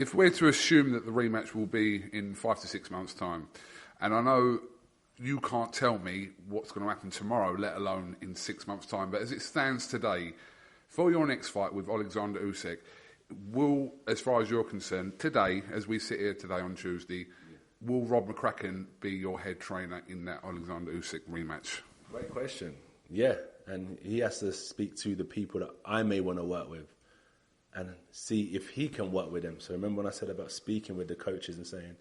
if we're to assume that the rematch will be in 5 to 6 months' time, and I know you can't tell me what's going to happen tomorrow, let alone in 6 months' time, but as it stands today, for your next fight with Alexander Usyk, will, as far as you're concerned, today, as we sit here today on Tuesday, will Rob McCrappen be your head trainer in that Alexander Usyk rematch? Great question. Yeah, and he has to speak to the people that I may want to work with and see if he can work with them. So remember when I said about speaking with the coaches and saying,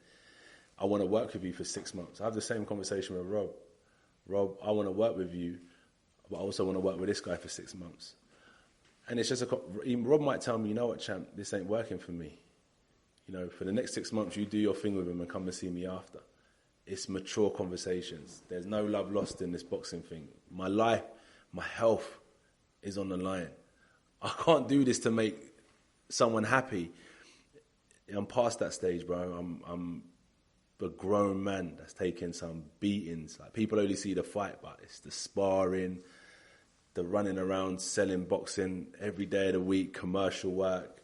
I want to work with you for 6 months. I have the same conversation with Rob. Rob, I want to work with you, but I also want to work with this guy for 6 months. And it's just Rob might tell me, you know what, champ, this ain't working for me. You know, for the next 6 months, you do your thing with him and come and see me after. It's mature conversations. There's no love lost in this boxing thing. My life, my health is on the line. I can't do this to make someone happy. I'm past that stage, bro. I'm a grown man that's taken some beatings. Like, people only see the fight, but it's the sparring, the running around, selling boxing every day of the week, commercial work.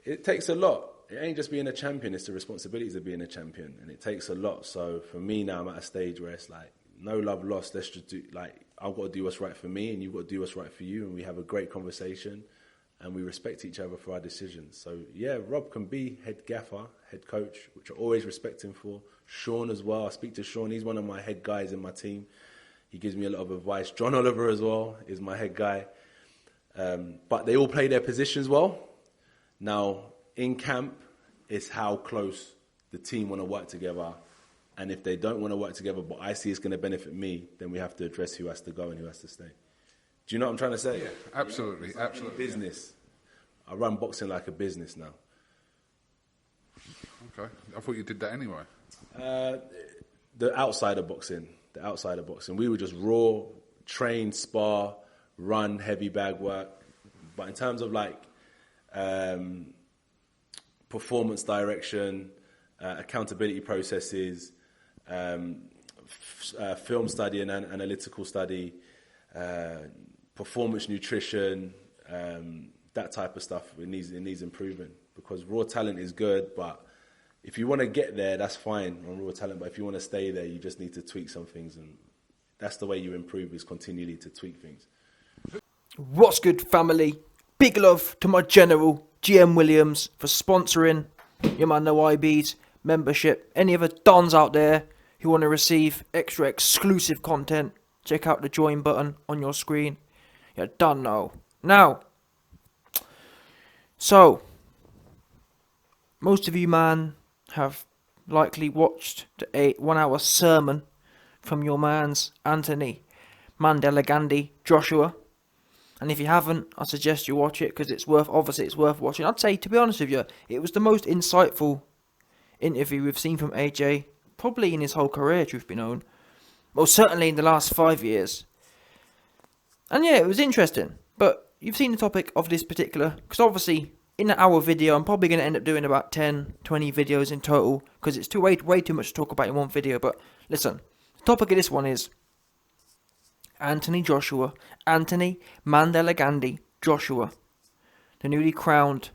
It takes a lot. It ain't just being a champion, it's the responsibilities of being a champion, and it takes a lot. So for me now, I'm at a stage where it's like, no love lost, let's just do, like, I've got to do what's right for me, and you've got to do what's right for you, and we have a great conversation, and we respect each other for our decisions. So yeah, Rob can be head gaffer, head coach, which I always respect him for. Sean as well, I speak to Sean, he's one of my head guys in my team. He gives me a lot of advice. John Oliver as well is my head guy. But they all play their positions well. Now, in camp, it's how close the team want to work together. And if they don't want to work together, but I see it's going to benefit me, then we have to address who has to go and who has to stay. Do you know what I'm trying to say? Yeah, absolutely, absolutely. Business. I run boxing like a business now. Okay, I thought you did that anyway. The outside of boxing. The outside of boxing. We were just raw, train, spar, run, heavy bag work. But in terms of like performance direction, accountability processes, film study and analytical study, performance nutrition, that type of stuff, it needs improvement. Because raw talent is good, but if you want to get there, that's fine on raw talent. But if you want to stay there, you just need to tweak some things. And that's the way you improve, is continually to tweak things. What's good, family? Big love to my general, GM Williams, for sponsoring your man, No IB's membership. Any other dons out there who want to receive extra exclusive content, check out the join button on your screen. You're done now. Now, so, most of you, man, have likely watched the 1-hour sermon from your man's Anthony Mandela Gandhi Joshua. And if you haven't, I suggest you watch it, because it's worth watching. I'd say, to be honest with you, it was the most insightful interview we've seen from AJ, probably in his whole career, truth be known. Well, certainly in the last 5 years. And yeah, it was interesting. But you've seen the topic of this particular, because obviously, in an hour video, I'm probably going to end up doing about 10, 20 videos in total, because it's way too much to talk about in one video. But listen, the topic of this one is Anthony Mandela Gandhi Joshua, the newly crowned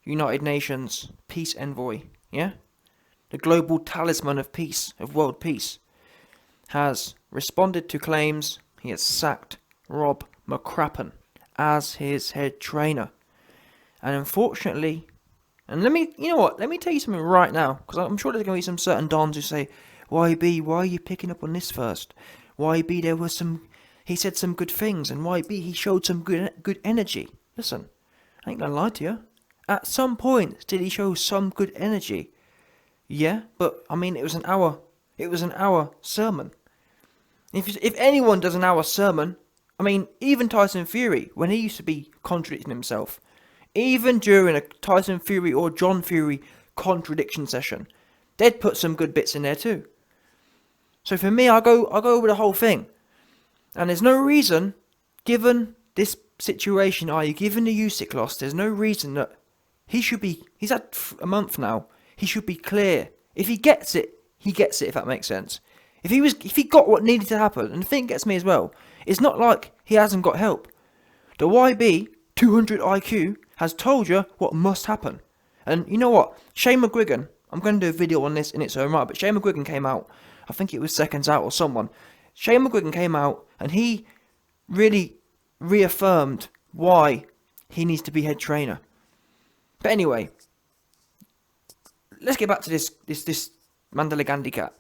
United Nations peace envoy, yeah? The global talisman of peace, of world peace, has responded to claims he has sacked Rob McCrappen as his head trainer. And unfortunately, and let me tell you something right now, because I'm sure there's going to be some certain dons who say, YB, why are you picking up on this first? YB, he said some good things, and YB, he showed some good energy. Listen, I ain't going to lie to you. At some point, did he show some good energy? Yeah, but, I mean, it was an hour sermon. If anyone does an hour sermon, I mean, even Tyson Fury, when he used to be contradicting himself, even during a Tyson Fury or John Fury contradiction session, they'd put some good bits in there too. So for me, I go over the whole thing. And there's no reason, given this situation, given the Usyk loss, there's no reason that he's had a month now, he should be clear. If he gets it, if that makes sense. If he got what needed to happen, and the thing gets me as well, it's not like he hasn't got help. The YB 200 IQ has told you what must happen. And you know what? Shane McGuigan, I'm going to do a video on this in its own right, but Shane McGuigan came out, I think it was Seconds Out or someone. Shane McGuigan came out and he really reaffirmed why he needs to be head trainer. But anyway, let's get back to this Mandela Gandhi cat.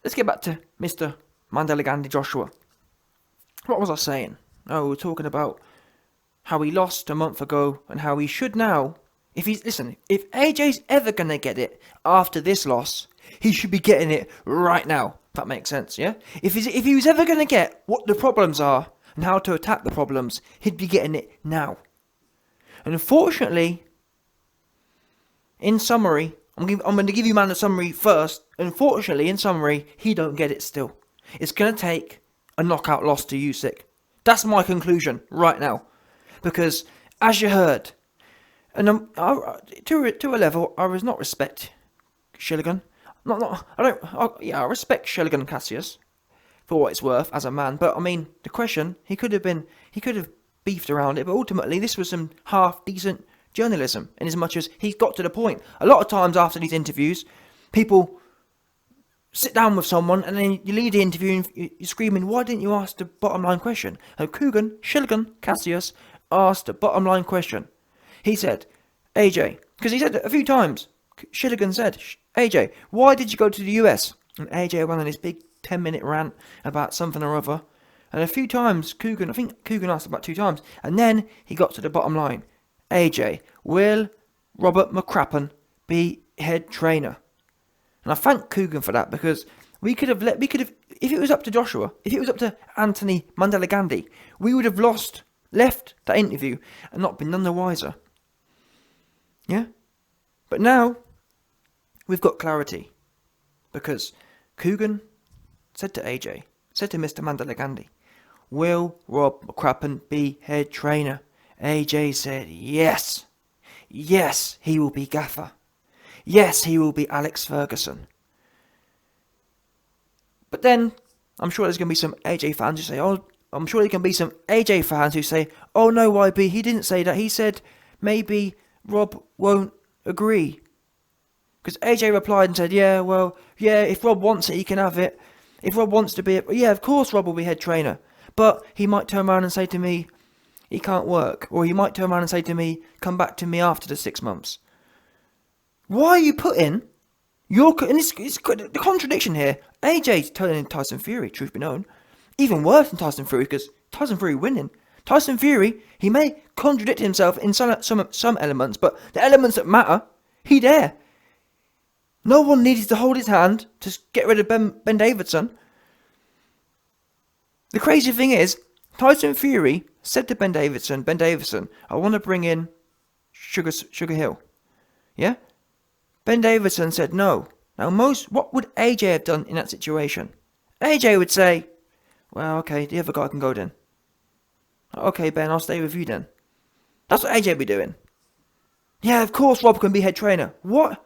Let's get back to Mr. Mandela Gandhi Joshua. What was I saying? Oh, we were talking about how he lost a month ago and how he should now. If AJ's ever going to get it after this loss, he should be getting it right now. If that makes sense, yeah? If he was ever going to get what the problems are and how to attack the problems, he'd be getting it now. And unfortunately, in summary, I'm going to give you man a summary first. Unfortunately, in summary, he don't get it still. It's going to take a knockout loss to Usyk. That's my conclusion right now. Because, as you heard, and to a level, I was not respect Shilligan. I respect Shilligan Cassius for what it's worth as a man. But I mean, the question, he could have beefed around it. But ultimately, this was some half decent journalism. In as much as he's got to the point. A lot of times after these interviews, people sit down with someone and then you leave the interview and you're screaming, why didn't you ask the bottom line question? And Shilligan Cassius asked the bottom line question. He said, AJ, because he said it a few times, Shilligan said, AJ, why did you go to the US? And AJ went on this big 10-minute rant about something or other. And a few times, I think Coogan asked about 2 times. And then he got to the bottom line. AJ, will Robert McCrappen be head trainer? And I thank Coogan for that, because we could have, if it was up to Joshua, if it was up to Anthony Mandela Gandhi, we would have left that interview and not been none the wiser. Yeah? But now, we've got clarity. Because Coogan said to AJ, said to Mr. Mandela Gandhi, will Rob McCrappen be head trainer? AJ said, yes. Yes, he will be gaffer. Yes, he will be Alex Ferguson. But then, I'm sure there's going to be some AJ fans who say, oh no, YB, he didn't say that. He said maybe Rob won't agree. Because AJ replied and said, if Rob wants it, he can have it. If Rob wants to be it, of course Rob will be head trainer. But he might turn around and say to me, he can't work. Or he might turn around and say to me, come back to me after the 6 months. Why are you putting it's the contradiction here. AJ's turning Tyson Fury, truth be known. Even worse than Tyson Fury, because Tyson Fury winning. Tyson Fury, he may contradict himself in some elements, but the elements that matter, he there. No one needed to hold his hand to get rid of Ben Davidson. The crazy thing is, Tyson Fury said to Ben Davidson, I want to bring in Sugar Hill. Yeah? Ben Davidson said no. Now what would AJ have done in that situation? AJ would say, well, okay, the other guy can go then. Okay, Ben, I'll stay with you then. That's what AJ would be doing. Yeah, of course Rob can be head trainer. What?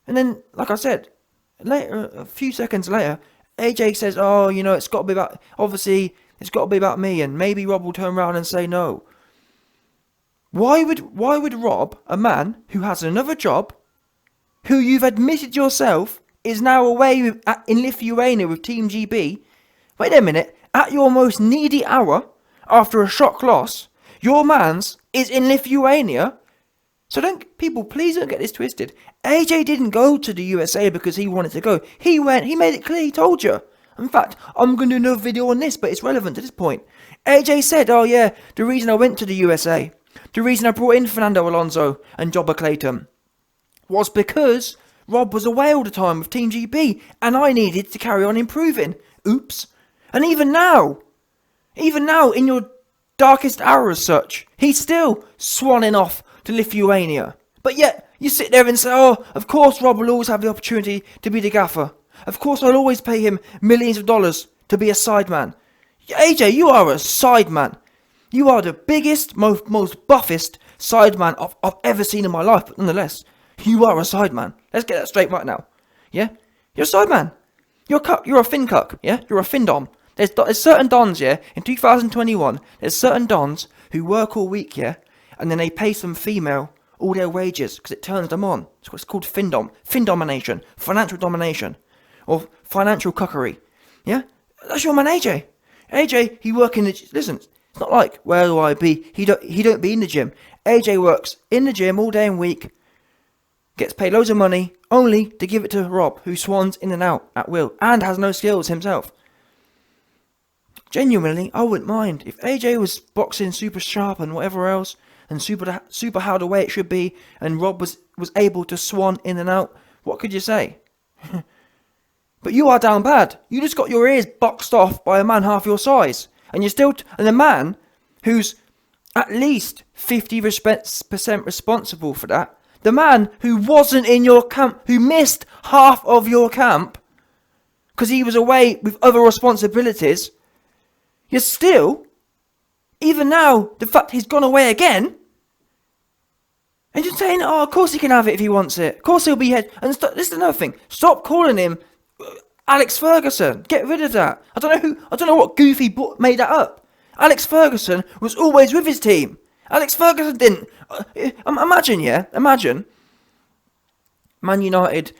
And then, like I said, later, a few seconds later, AJ says, oh, it's got to be about me, and maybe Rob will turn around and say no. Why would Rob, a man who has another job, who you've admitted yourself is now away in Lithuania with Team GB, wait a minute, at your most needy hour, after a shock loss, your man's is in Lithuania? So please don't get this twisted. AJ didn't go to the USA because he wanted to go. He made it clear, he told you. In fact, I'm going to do another video on this, but it's relevant to this point. AJ said, the reason I went to the USA, the reason I brought in Fernando Alonso and Jobber Clayton, was because Rob was away all the time with Team GB, and I needed to carry on improving. Oops. And even now, in your darkest hour as such, he's still swanning off to Lithuania. But yet, you sit there and say, oh, of course Rob will always have the opportunity to be the gaffer. Of course I'll always pay him millions of dollars to be a sideman. AJ, you are a sideman. You are the biggest, most buffest sideman I've ever seen in my life, but nonetheless, you are a sideman. Let's get that straight right now. Yeah? You're a sideman. You're a fin cuck, yeah? You're a fin dom. There's certain dons, yeah? In 2021, there's certain dons who work all week, yeah? And then they pay some female all their wages because it turns them on. It's what's called fin domination, financial domination, or financial cuckery. Yeah, that's your man AJ. AJ, he work in the listen. It's not like where do I be? He don't be in the gym. AJ works in the gym all day and week, gets paid loads of money only to give it to Rob, who swans in and out at will and has no skills himself. Genuinely, I wouldn't mind if AJ was boxing super sharp and whatever else, and super how the way it should be, and Rob was able to swan in and out. What could you say? But you are down bad. You just got your ears boxed off by a man half your size, and you're still and a man who's at least 50% responsible for that. The man who wasn't in your camp, who missed half of your camp because he was away with other responsibilities. You're still, even now, the fact he's gone away again, and you're saying, oh, of course he can have it if he wants it. Of course he'll be head. And this is another thing. Stop calling him Alex Ferguson. Get rid of that. I don't know what goofy made that up. Alex Ferguson was always with his team. Alex Ferguson didn't. Imagine. Man United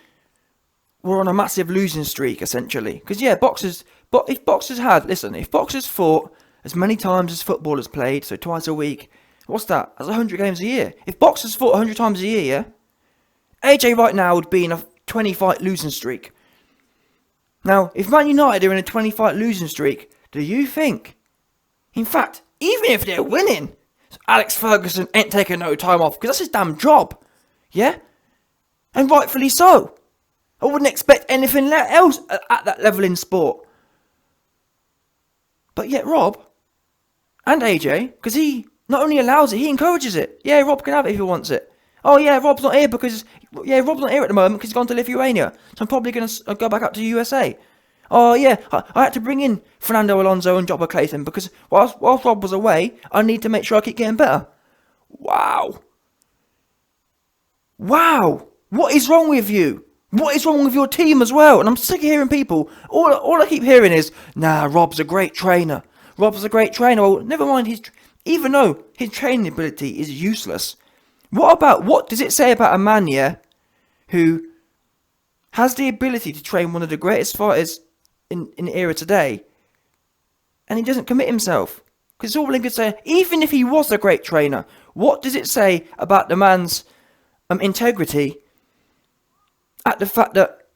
were on a massive losing streak, essentially. Because, yeah, if boxers fought as many times as footballers played, so twice a week, what's that? That's 100 games a year. If boxers fought 100 times a year, yeah, AJ right now would be in a 20-fight losing streak. Now, if Man United are in a 20-fight losing streak, do you think, in fact, even if they're winning, Alex Ferguson ain't taking no time off, because that's his damn job, yeah? And rightfully so. I wouldn't expect anything else at that level in sport. But yet Rob and AJ, because he not only allows it, he encourages it. Yeah, Rob can have it if he wants it. Oh yeah, Rob's not here at the moment because he's gone to Lithuania. So I'm probably going to go back up to the USA. Oh yeah, I had to bring in Fernando Alonso and Clayton because whilst Rob was away, I need to make sure I keep getting better. Wow. What is wrong with you? What is wrong with your team as well? And I'm sick of hearing people. All I keep hearing is, nah, Rob's a great trainer. Well, never mind even though his training ability is useless. What does it say about a man, yeah, who has the ability to train one of the greatest fighters in the era today, and he doesn't commit himself? Because it's all well and good saying, even if he was a great trainer, what does it say about the man's integrity at the fact that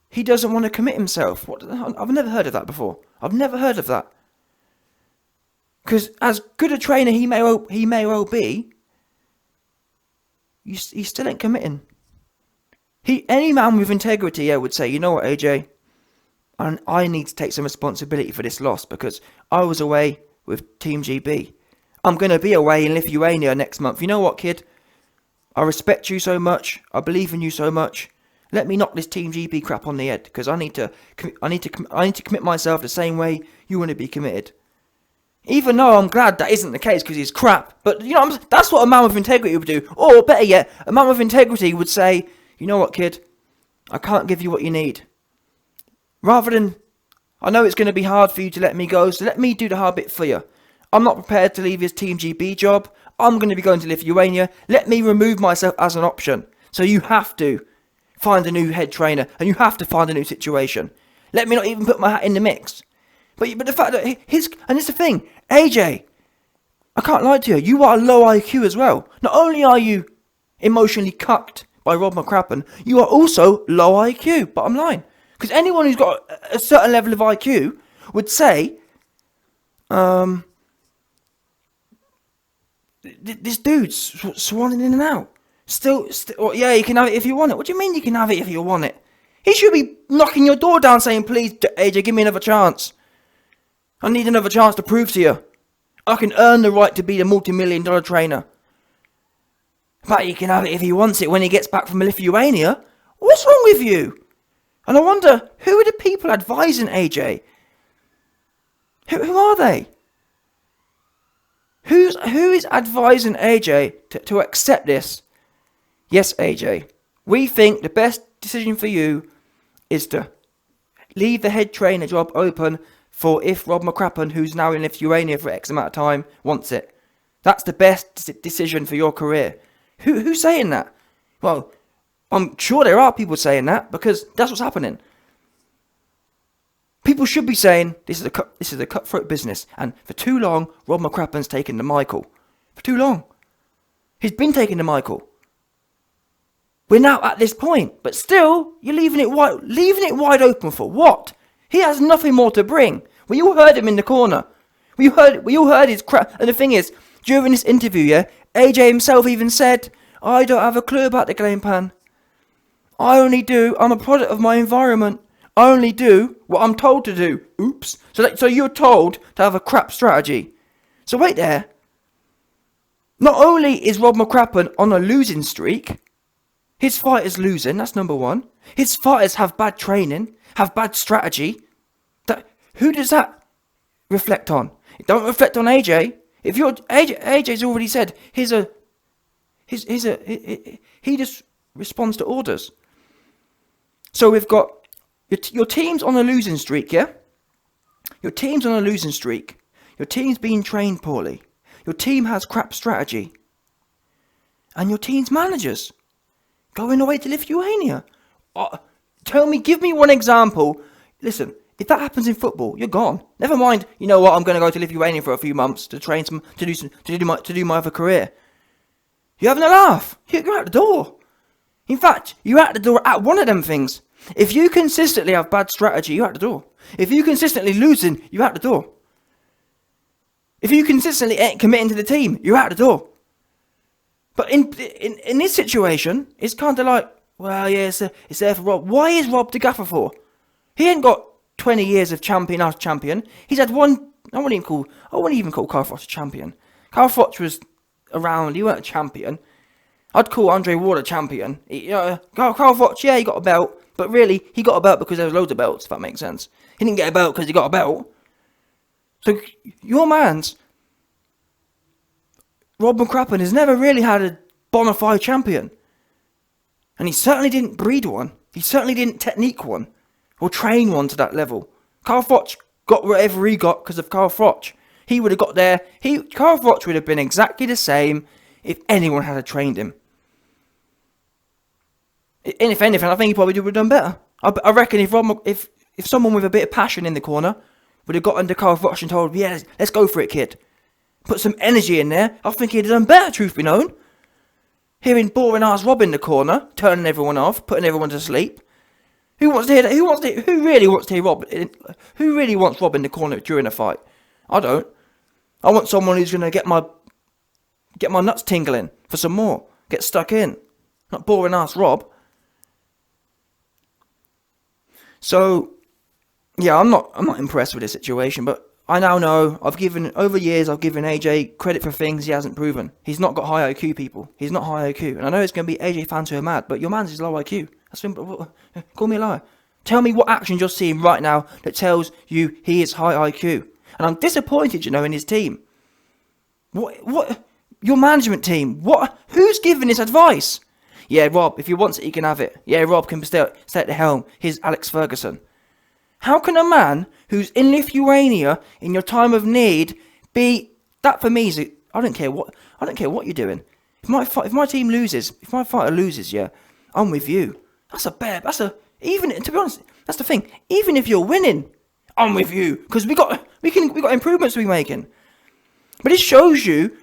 he doesn't want to commit himself? I've never heard of that before. I've never heard of that. Because as good a trainer he may well be, he still ain't committing. Any man with integrity, would say, you know what, AJ, and I need to take some responsibility for this loss because I was away with Team GB. I'm going to be away in Lithuania next month. You know what, kid? I respect you so much. I believe in you so much. Let me knock this Team GB crap on the head because I need to commit myself the same way you want to be committed. Even though I'm glad that isn't the case because he's crap. But, you know, that's what a man with integrity would do. Or, better yet, a man with integrity would say, you know what, kid? I can't give you what you need. Rather than, I know it's going to be hard for you to let me go, so let me do the hard bit for you. I'm not prepared to leave his Team GB job. I'm going to be going to Lithuania. Let me remove myself as an option. So you have to find a new head trainer and you have to find a new situation. Let me not even put my hat in the mix. But the fact that and it's the thing, AJ, I can't lie to you, you are low IQ as well. Not only are you emotionally cucked by Rob McCrappen, you are also low IQ, bottom line. Because anyone who's got a certain level of IQ would say, this dude's swanning in and out. Still, yeah, you can have it if you want it. What do you mean you can have it if you want it? He should be knocking your door down saying, please, AJ, give me another chance. I need another chance to prove to you. I can earn the right to be the multi-million-dollar trainer. But he can have it if he wants it when he gets back from Lithuania. What's wrong with you? And I wonder, who are the people advising AJ? Who are they? Who is advising AJ to accept this? Yes, AJ, we think the best decision for you is to leave the head trainer job open for if Rob McCrappen, who's now in Lithuania for X amount of time, wants it. That's the best decision for your career. Who's saying that? Well, I'm sure there are people saying that because that's what's happening. People should be saying this is a cutthroat business, and for too long, Rob McCrappen's taken the Michael. For too long, he's been taking the Michael. We're now at this point, but still, you're leaving it wide open for what? He has nothing more to bring. We all heard him in the corner. We all heard his crap. And the thing is, during this interview, AJ himself even said, "I don't have a clue about the game plan. I'm a product of my environment. I only do what I'm told to do." Oops. So you're told to have a crap strategy. So wait there. Not only is Rob McCrappen on a losing streak, his fighters losing, that's number one. His fighters have bad training, have bad strategy. Who does that reflect on? It don't reflect on AJ. If you're AJ's already said he just responds to orders. So we've got your team's on a losing streak, yeah? Your team's on a losing streak. Your team's being trained poorly. Your team has crap strategy. And your team's managers going away to Lithuania. Give me one example. Listen, if that happens in football, you're gone. Never mind, you know what, I'm going to go to Lithuania for a few months to train to do my other career. You're having a laugh. You're out the door. In fact, you're out the door at one of them things. If you consistently have bad strategy, you're out the door. If you consistently losing, you're out the door. If you consistently ain't committing to the team, you're out the door. But in this situation, it's kind of like, well, yeah, it's there for Rob. Why is Rob the gaffer for? He ain't got 20 years of champion after champion. He's had one. I wouldn't even call Carl Froch a champion. Carl Froch was around. He weren't a champion. I'd call Andre Ward a champion. Carl Froch, yeah, he got a belt, but really he got a belt because there was loads of belts. If that makes sense. He didn't get a belt because he got a belt. So your man's Rob McCrappen has never really had a bona fide champion. And he certainly didn't breed one. He certainly didn't technique one. Or train one to that level. Carl Froch got whatever he got because of Carl Froch. He would have got there. Carl Froch would have been exactly the same if anyone had trained him. And if anything, I think he probably would have done better. I reckon if someone with a bit of passion in the corner would have got under Carl Froch and told him, yeah, let's go for it, kid. Put some energy in there, I think he'd have done better, truth be known. Hearing boring ass Rob in the corner, turning everyone off, putting everyone to sleep. Who wants to hear that? Who really wants to hear Rob? Who really wants Rob in the corner during a fight? I don't. I want someone who's going to get my nuts tingling for some more. Get stuck in. Not boring ass Rob. So, yeah, I'm not impressed with this situation, but I now know over years I've given AJ credit for things he hasn't proven. He's not got high IQ, people. He's not high IQ. And I know it's going to be AJ fans who are mad, but your man's is low IQ. That's simple. Call me a liar. Tell me what actions you're seeing right now that tells you he is high IQ. And I'm disappointed, in his team. What? Your management team. What? Who's giving this advice? Yeah, Rob, if he wants it, he can have it. Yeah, Rob can stay at the helm. Here's Alex Ferguson. How can a man who's in Lithuania in your time of need be that? For me, I don't care what you're doing. If my team loses, if my fighter loses, yeah, I'm with you. Even to be honest, that's the thing. Even if you're winning, I'm with you because we got improvements to be making. But it shows you,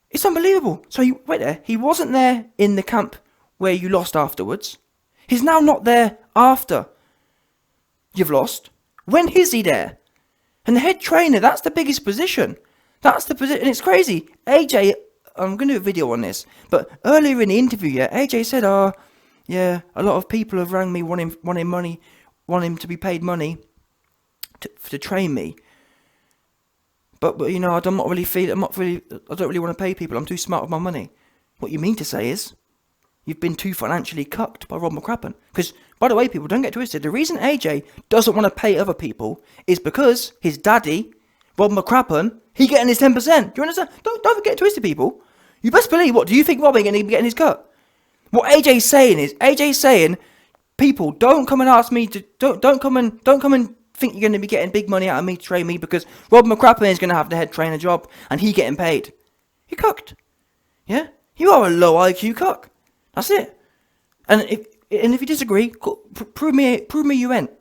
it's unbelievable. So wait there. He wasn't there in the camp where you lost afterwards. He's now not there after you've lost. When is he there? And the head trainer, that's the biggest position. That's the position. And it's crazy. AJ, I'm going to do a video on this. But earlier in the interview, AJ said, yeah, a lot of people have rang me wanting money, want him to be paid money to train me. But I don't really want to pay people. I'm too smart with my money. What you mean to say is, you've been too financially cucked by Rob McCrappen. Because, by the way, people, don't get twisted. The reason AJ doesn't want to pay other people is because his daddy, Rob McCrappen, he getting his 10%. Do you understand? Don't get twisted, people. You best believe, what do you think Rob ain't going to be getting his cut? What AJ's saying, people, don't come and ask me to, don't come and think you're going to be getting big money out of me to train me because Rob McCrappen is going to have the head trainer job and he getting paid. You're cooked. Yeah? You are a low IQ cuck. That's it. And if you disagree, prove me you ain't.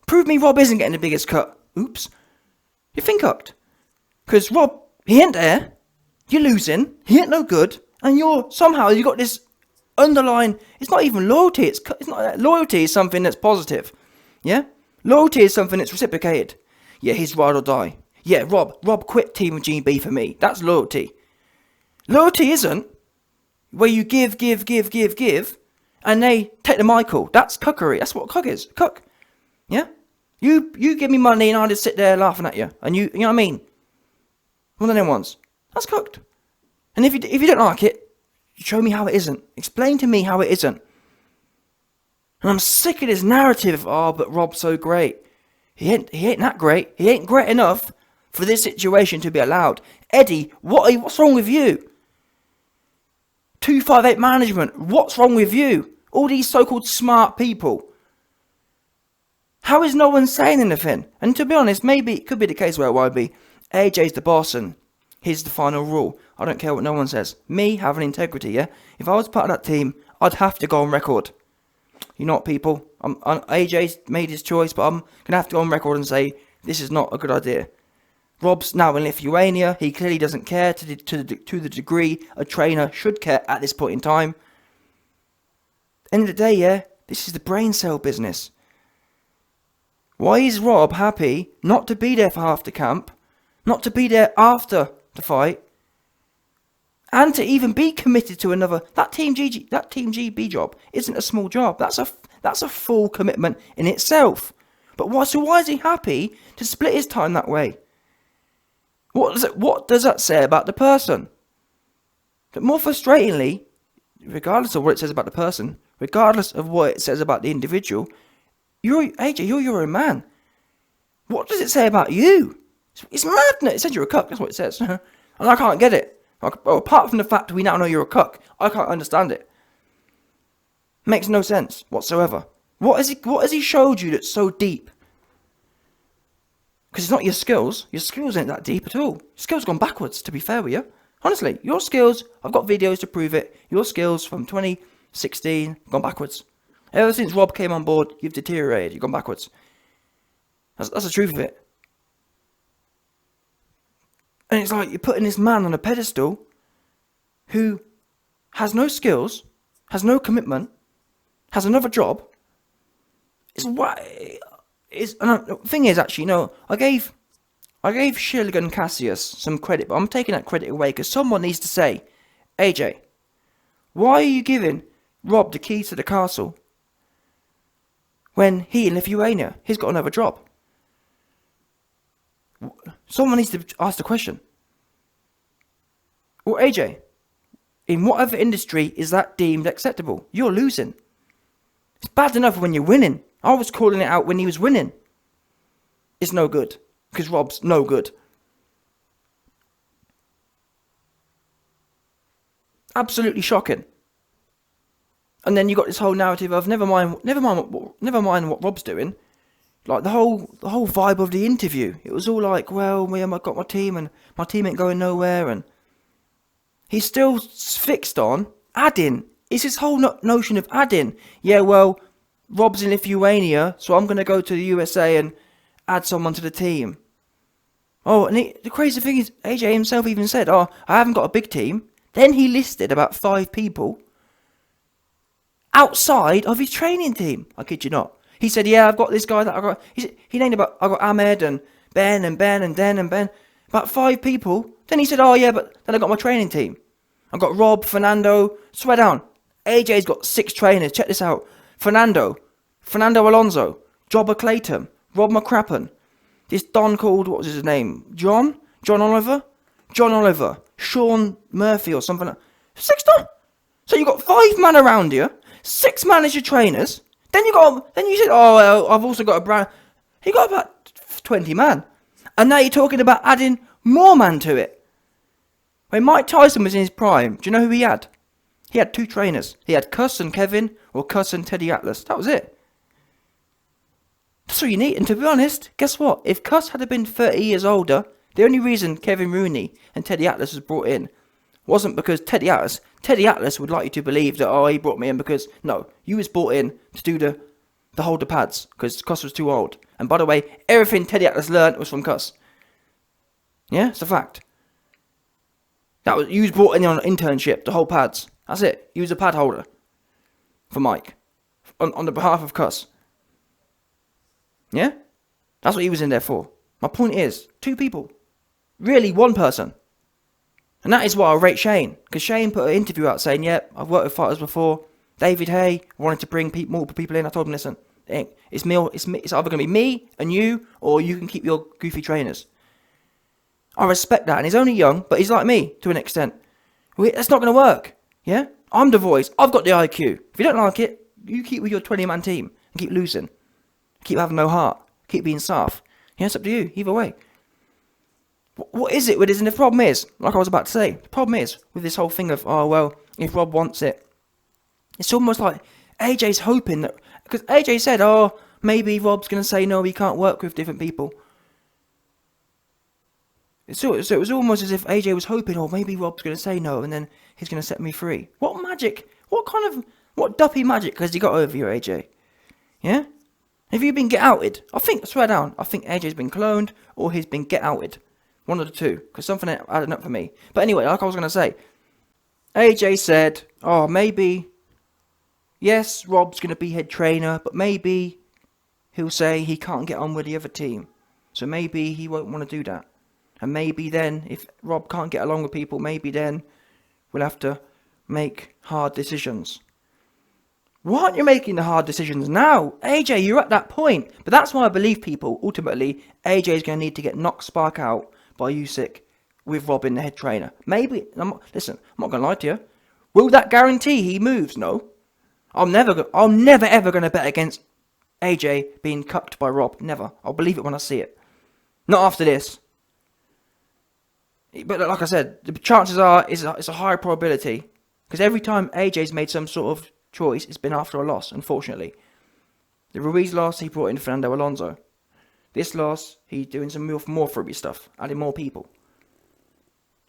Prove me Rob isn't getting the biggest cut. Oops. You think cucked. Because Rob, he ain't there. You're losing. He ain't no good. And you got this underlying, it's not even loyalty. It's not that. Loyalty is something that's positive. Yeah? Loyalty is something that's reciprocated. Yeah, he's ride or die. Yeah, Rob quit Team GB for me. That's loyalty. Loyalty isn't where you give, and they take the Michael. That's cuckery. That's what cuck is. Cuck. Yeah? You give me money and I just sit there laughing at you. And you know what I mean? One of them ones. That's cooked. And if you don't like it, show me how it isn't. Explain to me how it isn't. And I'm sick of this narrative. Oh, but Rob's so great. He ain't that great. He ain't great enough for this situation to be allowed. Eddie, what's wrong with you? 258 management, what's wrong with you? All these so-called smart people. How is no one saying anything? And to be honest, maybe it could be the case where YB, AJ's the boss and here's the final rule. I don't care what no one says. Me having integrity, yeah? If I was part of that team, I'd have to go on record. You know what, people? AJ's made his choice, but I'm going to have to go on record and say, this is not a good idea. Rob's now in Lithuania. He clearly doesn't care to the degree a trainer should care at this point in time. End of the day, yeah, this is the brain cell business. Why is Rob happy not to be there for half the camp, not to be there after the fight, and to even be committed to another? That Team GB job isn't a small job. That's a full commitment in itself. But why is he happy to split his time that way? What does that say about the person? But more frustratingly, regardless of what it says about the person, regardless of what it says about the individual, AJ, you're your own man. What does it say about you? It's madness. It says you're a cuck. That's what it says. And I can't get it. Apart from the fact we now know you're a cuck, I can't understand it. Makes no sense whatsoever. What has he showed you that's so deep? Because it's not your skills. Your skills ain't that deep at all. Your skills gone backwards, to be fair with you. Honestly, your skills, I've got videos to prove it. Your skills from 2016 gone backwards. Ever since Rob came on board, you've deteriorated. You've gone backwards. That's the truth of it. And it's like you're putting this man on a pedestal who has no skills, has no commitment, has another job. And the thing is, actually, I gave Shilligan Cassius some credit, but I'm taking that credit away because someone needs to say, AJ, why are you giving Rob the keys to the castle when he in Lithuania, he's got another job? Someone needs to ask the question. Well, AJ, in whatever industry is that deemed acceptable? You're losing. It's bad enough when you're winning. I was calling it out when he was winning. It's no good. Because Rob's no good. Absolutely shocking. And then you got this whole narrative of never mind what Rob's doing. Like the whole vibe of the interview. It was all like, well, I've got my team and my team ain't going nowhere, and he's still fixed on adding. It's this whole notion of adding. Yeah, well, Rob's in Lithuania, so I'm going to go to the USA and add someone to the team. Oh, and the crazy thing is, AJ himself even said, I haven't got a big team. Then he listed about 5 people outside of his training team. I kid you not. He said, yeah, I've got this guy that I got. He named I got Ahmed and Ben and Ben and Den and Ben. About 5 people. Then he said, oh yeah, but then I got my training team. I got Rob, Fernando. Swear down. AJ's got 6 trainers. Check this out. Fernando Alonso, Jobber Clayton, Rob McCrappen. This Don called, what was his name? John Oliver, Sean Murphy or something like that. 6 Don. So you got 5 man around you, 6 manager trainers. Then you said, oh, well, I've also got a brand. You got about 20 man. And now you're talking about adding more man to it. When Mike Tyson was in his prime, do you know who he had? He had 2 trainers. He had Cuss and Kevin, or Cuss and Teddy Atlas. That was it. That's all you need. And to be honest, guess what? If Cuss had been 30 years older, the only reason Kevin Rooney and Teddy Atlas was brought in wasn't because Teddy Atlas Teddy Atlas would like you to believe that, oh, he brought me in because, no, you was brought in to do the hold the pads because Cuss was too old. And by the way, everything Teddy Atlas learned was from Cuss. Yeah, it's a fact. You was brought in on an internship to hold pads. That's it. You was a pad holder for Mike on the behalf of Cuss. Yeah? That's what he was in there for. My point is, 2 people. Really, 1 person. And that is why I rate Shane. Because Shane put an interview out saying, I've worked with fighters before. David Hay wanted to bring multiple people in. I told him, listen, it's either going to be me and you, or you can keep your goofy trainers. I respect that. And he's only young, but he's like me to an extent. That's not going to work. Yeah? I'm the voice. I've got the IQ. If you don't like it, you keep with your 20-man team and keep losing. Keep having no heart. Keep being soft. Yeah, it's up to you. Either way. What is it with this? And the problem is, like I was about to say, the problem is with this whole thing of, oh, well, if Rob wants it, it's almost like AJ's hoping that, because AJ said, oh, maybe Rob's going to say no, he can't work with different people. So it was almost as if AJ was hoping, oh, maybe Rob's going to say no, and then he's going to set me free. What magic? What duppy magic has he got over you, AJ? Yeah? Have you been get outed? Swear down, I think AJ's been cloned, or he's been get outed. One of the two, because something added up for me. But anyway, like I was going to say, AJ said, oh, maybe, yes, Rob's going to be head trainer, but maybe he'll say he can't get on with the other team. So maybe he won't want to do that. And maybe then, if Rob can't get along with people, maybe then we'll have to make hard decisions. Why aren't you making the hard decisions now? AJ, you're at that point. But that's why I believe people, ultimately, AJ's going to need to get knocked spark out by Usyk with Rob in the head trainer. Maybe, listen, I'm not going to lie to you. Will that guarantee he moves? No. I'm never ever going to bet against AJ being cucked by Rob. Never. I'll believe it when I see it. Not after this. But like I said, the chances are it's a higher probability. Because every time AJ's made some sort of choice, it's been after a loss, unfortunately. The Ruiz loss, he brought in Fernando Alonso. This loss, he's doing some more fruity stuff, adding more people.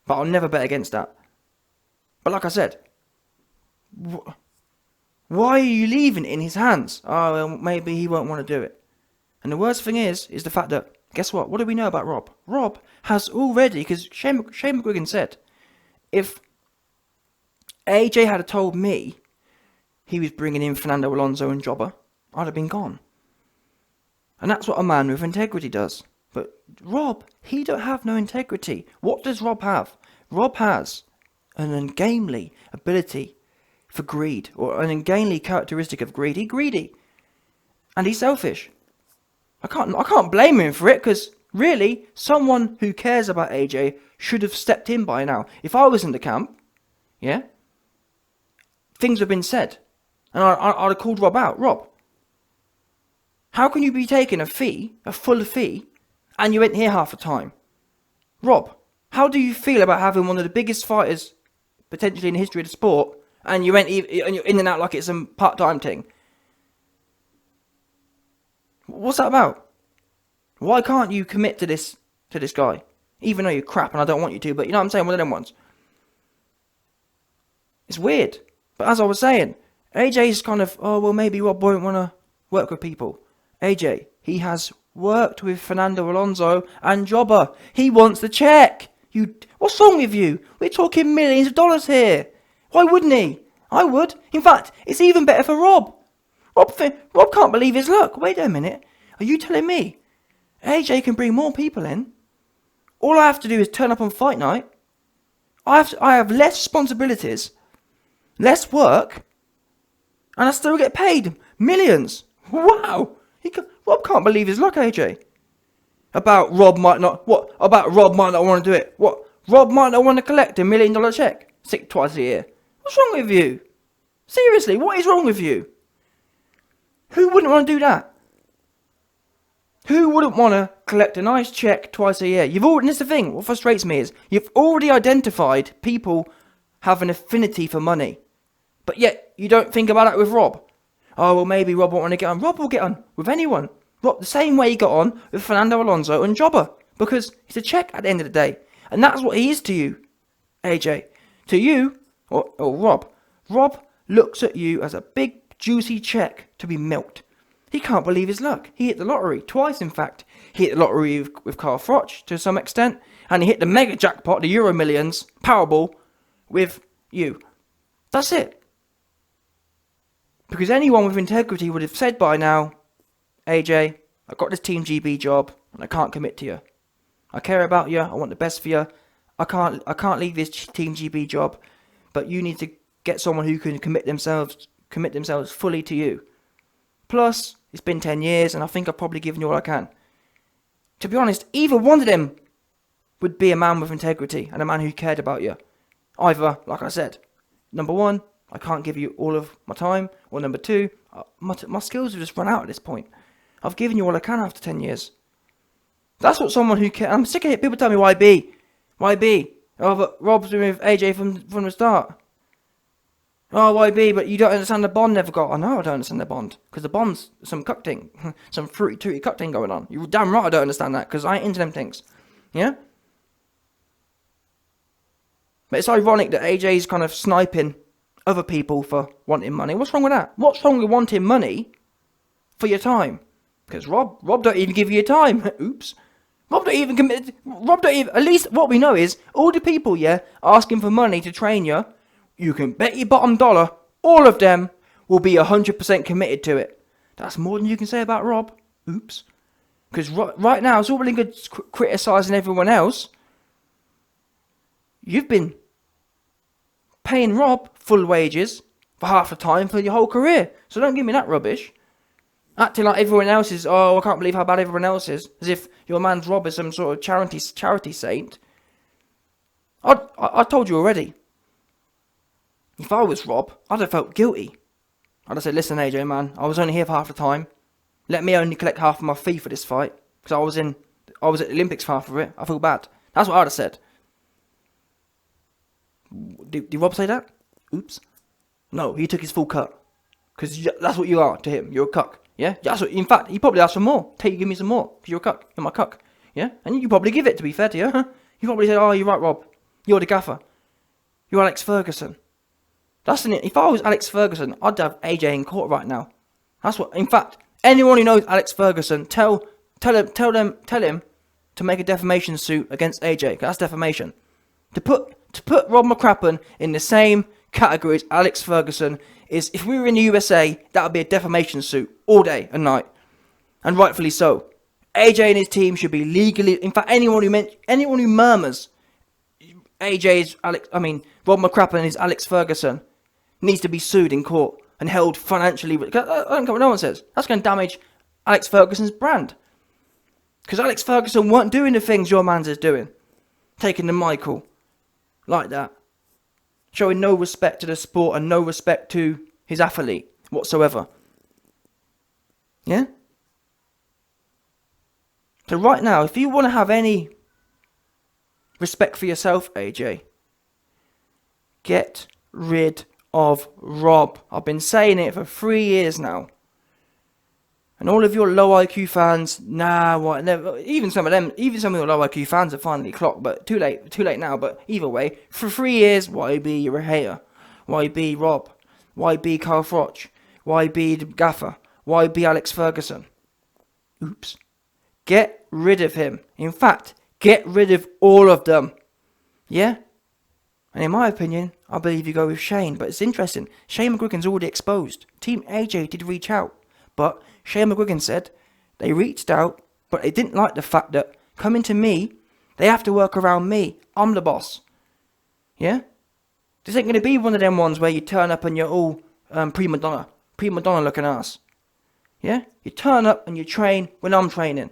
But I'll never bet against that. But like I said, why are you leaving it in his hands? Oh, well, maybe he won't want to do it. And the worst thing is the fact that, guess what? What do we know about Rob? Rob has already, because Shane McGuigans said, if AJ had told me he was bringing in Fernando Alonso and Jobber, I'd have been gone. And that's what a man with integrity does. But Rob, he don't have no integrity. What does Rob have? Rob has an ungainly ability for greed, or an ungainly characteristic of greed. He's greedy. And he's selfish. I can't blame him for it, because really, someone who cares about AJ should have stepped in by now. If I was in the camp, yeah, things have been said. And I'd have called Rob out. Rob, how can you be taking a full fee, and you ain't here half the time? Rob, how do you feel about having one of the biggest fighters potentially in the history of the sport, and you're in and out like it's some part-time thing? What's that about? Why can't you commit to this guy? Even though you're crap and I don't want you to, but you know what I'm saying? One of them ones. It's weird. But as I was saying, AJ's kind of, oh, well, maybe Rob won't want to work with people. AJ, he has worked with Fernando Alonso and Jobber. He wants the check. What's wrong with you? We're talking millions of dollars here. Why wouldn't he? I would. In fact, it's even better for Rob. Rob can't believe his luck. Wait a minute. Are you telling me AJ can bring more people in? All I have to do is turn up on fight night. I have less responsibilities, less work, and I still get paid millions. Wow. Rob can't believe his luck, AJ. About Rob might not want to do it. What? Rob might not want to collect $1 million check twice a year. What's wrong with you? Seriously, what is wrong with you? Who wouldn't want to do that? Who wouldn't want to collect a nice check twice a year? And this is the thing, what frustrates me is, you've already identified people have an affinity for money. But yet, you don't think about it with Rob. Oh, well, maybe Rob won't want to get on. Rob will get on with anyone. Rob, the same way he got on with Fernando Alonso and Jobber. Because he's a check at the end of the day. And that's what he is to you, AJ. To you, or Rob. Rob looks at you as a big, juicy check to be milked. He can't believe his luck. He hit the lottery, twice in fact. He hit the lottery with Carl Froch to some extent, and he hit the mega jackpot, the Euro Millions, Powerball, with you. That's it. Because anyone with integrity would have said by now, AJ, I got this Team GB job, and I can't commit to you. I care about you, I want the best for you. I can't leave this Team GB job, but you need to get someone who can commit themselves fully to you. Plus, it's been 10 years, and I think I've probably given you all I can. To be honest, either one of them would be a man with integrity and a man who cared about you. Either, like I said, number one, I can't give you all of my time, or number two, my skills have just run out at this point. I've given you all I can after 10 years. That's what someone who cares. I'm sick of it. People tell me, YB? Oh, but Rob's been with AJ from the start. Oh, YB, but you don't understand the bond never got. I know I don't understand the bond. Because the bond's some cuck thing. Some fruity tooty cuck thing going on. You're damn right I don't understand that. Because I ain't into them things. Yeah? But it's ironic that AJ's kind of sniping other people for wanting money. What's wrong with that? What's wrong with wanting money for your time? Because Rob don't even give you your time. Oops. Rob don't even commit. At least what we know is all the people, asking for money to train you. You can bet your bottom dollar, all of them will be 100% committed to it. That's more than you can say about Rob. Oops. Because right now, it's all really good criticising everyone else. You've been paying Rob full wages for half the time for your whole career. So don't give me that rubbish. Acting like everyone else is, I can't believe how bad everyone else is. As if your man's Rob is some sort of charity saint. I told you already. If I was Rob, I'd have felt guilty. I'd have said, listen, AJ, man, I was only here for half the time. Let me only collect half of my fee for this fight. Because I was at the Olympics for half of it. I feel bad. That's what I'd have said. Did Rob say that? Oops. No, he took his full cut. Because that's what you are to him. You're a cuck. Yeah? In fact, he probably asked for more. Take you, give me some more. Because you're a cuck. You're my cuck. Yeah? And you probably give it, to be fair to you. Huh? You probably said, you're right, Rob. You're the gaffer. You're Alex Ferguson. If I was Alex Ferguson, I'd have AJ in court right now. That's what. In fact, anyone who knows Alex Ferguson, tell him to make a defamation suit against AJ. 'Cause that's defamation. To put Rob McCrappen in the same category as Alex Ferguson is, if we were in the USA, that would be a defamation suit all day and night, and rightfully so. AJ and his team should be legally. In fact, anyone who murmurs Rob McCrappen is Alex Ferguson needs to be sued in court and held financially. I don't care what no one says. That's going to damage Alex Ferguson's brand. Because Alex Ferguson weren't doing the things your man's is doing. Taking the Michael. Like that. Showing no respect to the sport and no respect to his athlete whatsoever. Yeah? So right now, if you want to have any respect for yourself, AJ, get rid of Rob. I've been saying it for 3 years now. And all of your low IQ fans, even some of your low IQ fans have finally clocked, but too late now. But either way, for 3 years, YB, you're a hater. YB, Rob. YB, Carl Froch. YB, the gaffer. YB, Alex Ferguson. Oops. Get rid of him. In fact, get rid of all of them. Yeah? And in my opinion, I believe you go with Shane. But it's interesting. Shane McGuigans already exposed. Team AJ did reach out. But Shane McGuigans said they reached out, but they didn't like the fact that coming to me, they have to work around me. I'm the boss. Yeah? This ain't going to be one of them ones where you turn up and you're all prima donna looking ass. Yeah? You turn up and you train when I'm training.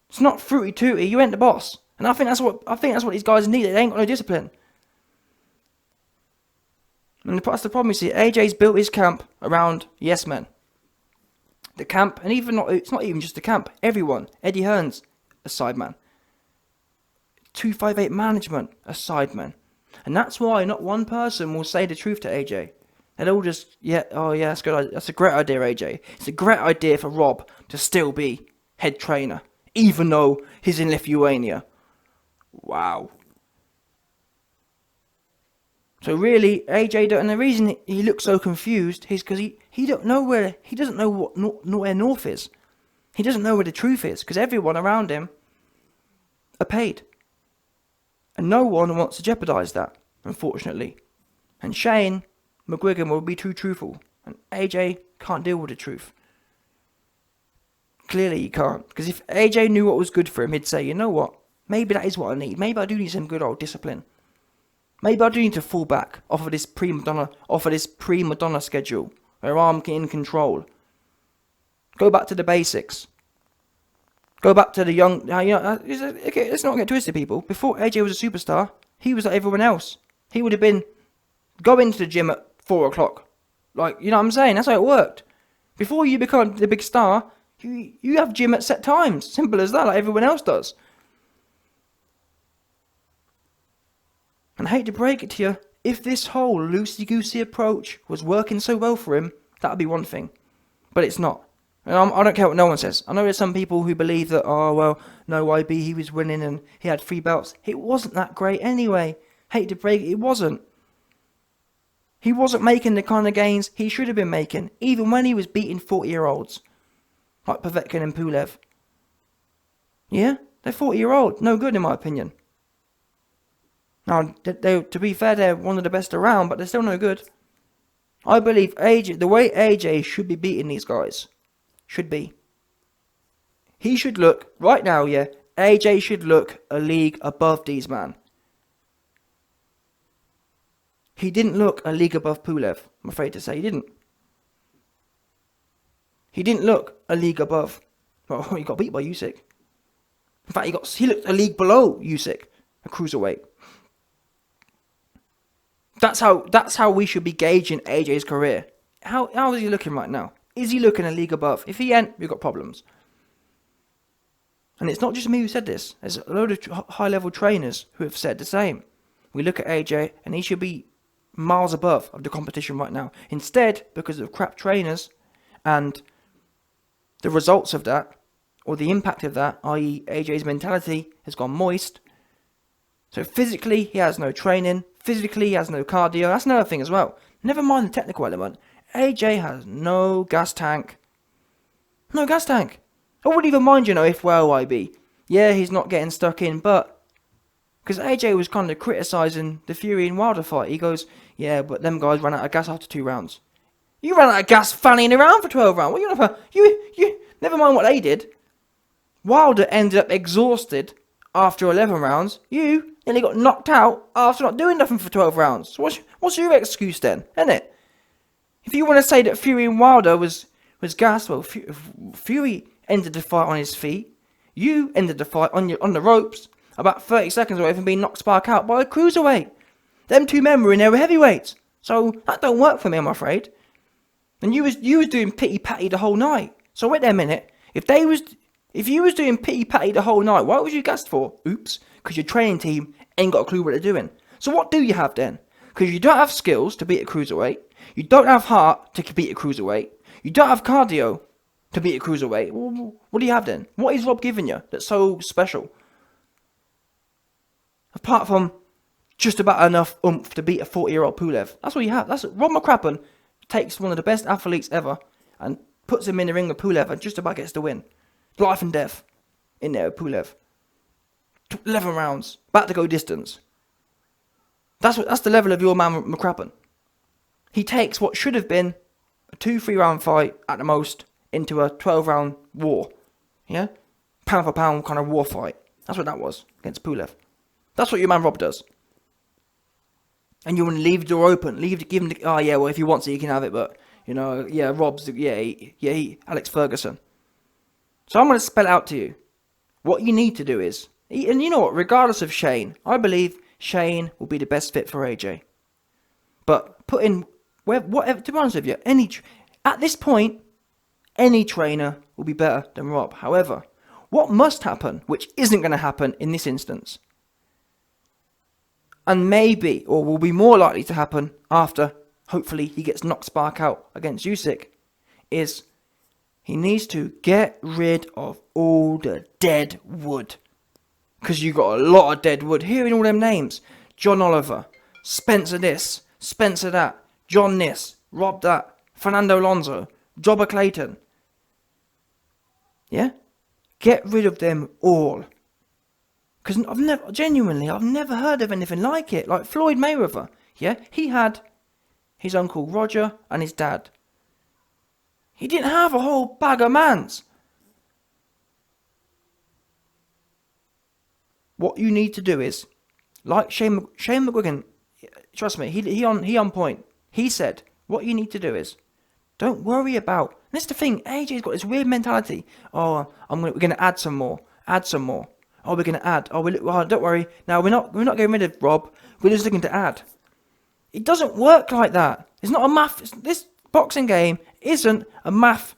It's not fruity tooty. You ain't the boss. And I think that's what these guys need. They ain't got no discipline. And that's the problem. You see, AJ's built his camp around yes men. The camp, and it's not even just the camp. Everyone. Eddie Hearn's a sideman. 258 management a sideman. And that's why not one person will say the truth to AJ. They'll all just, that's good. That's a great idea, AJ. It's a great idea for Rob to still be head trainer, even though he's in Lithuania. Wow. So really, AJ, and the reason he looks so confused is because he doesn't know where north is. He doesn't know where the truth is, because everyone around him are paid. And no one wants to jeopardise that, unfortunately. And Shane McGuigan will be too truthful. And AJ can't deal with the truth. Clearly he can't. Because if AJ knew what was good for him, he'd say, you know what? Maybe that is what I need. Maybe I do need some good old discipline. Maybe I do need to fall back off of this prima donna schedule where I'm in control. Go back to the basics. Go back to the young. Okay, let's not get twisted, people. Before AJ was a superstar, he was like everyone else. He would have been going to the gym at 4 o'clock. Like, you know what I'm saying? That's how it worked. Before you become the big star, you have gym at set times. Simple as that, like everyone else does. And I hate to break it to you, if this whole loosey-goosey approach was working so well for him, that would be one thing. But it's not. And I don't care what no one says. I know there's some people who believe that, oh, well, no, IB, he was winning and he had 3 belts. It wasn't that great anyway. Hate to break it, it wasn't. He wasn't making the kind of gains he should have been making, even when he was beating 40-year-olds. Like Povetkin and Pulev. Yeah? They're 40-year-old. No good, in my opinion. Now, to be fair, they're one of the best around, but they're still no good. I believe AJ, the way AJ should be beating these guys, should be. He should look, right now, yeah, AJ should look a league above these, man. He didn't look a league above Pulev, I'm afraid to say. He didn't. He didn't look a league above. Oh, he got beat by Usyk. In fact, he looked a league below Usyk, a cruiserweight. That's how we should be gauging AJ's career. How is he looking right now? Is he looking a league above? If he ain't, we've got problems. And it's not just me who said this. There's a load of high-level trainers who have said the same. We look at AJ, and he should be miles above of the competition right now. Instead, because of crap trainers and the results of that, or the impact of that, i.e. AJ's mentality, has gone moist. So physically, he has no training. Physically, he has no cardio. That's another thing as well. Never mind the technical element. AJ has no gas tank. No gas tank. I wouldn't even mind, if IB. Yeah, he's not getting stuck in, but... Because AJ was kind of criticising the Fury and Wilder fight. He goes, yeah, but them guys ran out of gas after 2 rounds. You ran out of gas fanning around for 12 rounds. What you never mind what they did. Wilder ended up exhausted after 11 rounds. You nearly got knocked out after not doing nothing for 12 rounds. So what's your excuse then, isn't it? If you want to say that Fury and Wilder was gassed, well, Fury ended the fight on his feet. You ended the fight on the ropes, about 30 seconds away from being knocked spark out by a cruiserweight. Them 2 men were in there with heavyweights. So that don't work for me, I'm afraid. And you was doing pity-patty the whole night. So wait there a minute. If you was doing pity-patty the whole night, what was you gassed for? Oops. Because your training team ain't got a clue what they're doing. So what do you have then? Because you don't have skills to beat a cruiserweight. You don't have heart to beat a cruiserweight. You don't have cardio to beat a cruiserweight. What do you have then? What is Rob giving you that's so special? Apart from just about enough oomph to beat a 40-year-old Pulev. That's what you have. That's Rob McCrappen takes one of the best athletes ever and puts him in the ring with Pulev and just about gets the win. Life and death in there with Pulev. 11 rounds. About to go distance. That's the level of your man McCrappen. He takes what should have been a 2-3 round fight at the most into a 12 round war. Yeah? Pound for pound kind of war fight. That's what that was against Pulev. That's what your man Rob does. And you want to leave the door open. Give him oh yeah, well if he wants it he can have it, but Rob's Alex Ferguson. So I'm going to spell out to you. What you need to do is, and you know what, regardless of Shane, I believe Shane will be the best fit for AJ. But put in, whatever, to be honest with you, at this point, any trainer will be better than Rob. However, what must happen, which isn't going to happen in this instance, and maybe, or will be more likely to happen after, hopefully, he gets knocked spark out against Usyk, is he needs to get rid of all the dead wood. Because you got a lot of dead wood. Hearing all them names. John Oliver, Spencer this, Spencer that, John this, Rob that, Fernando Alonso, Jobber Clayton. Yeah? Get rid of them all. Because I've never heard of anything like it. Like Floyd Mayweather, yeah? He had his uncle Roger and his dad. He didn't have a whole bag of mans. What you need to do is, like Shane McGuigan, trust me, he on point. He said, what you need to do is, don't worry about. And that's the thing. AJ's got this weird mentality. Oh, we're gonna add some more. Oh, we're gonna add. Oh, don't worry. Now we're not getting rid of Rob. We're just looking to add. It doesn't work like that. It's not a math. This boxing game isn't a math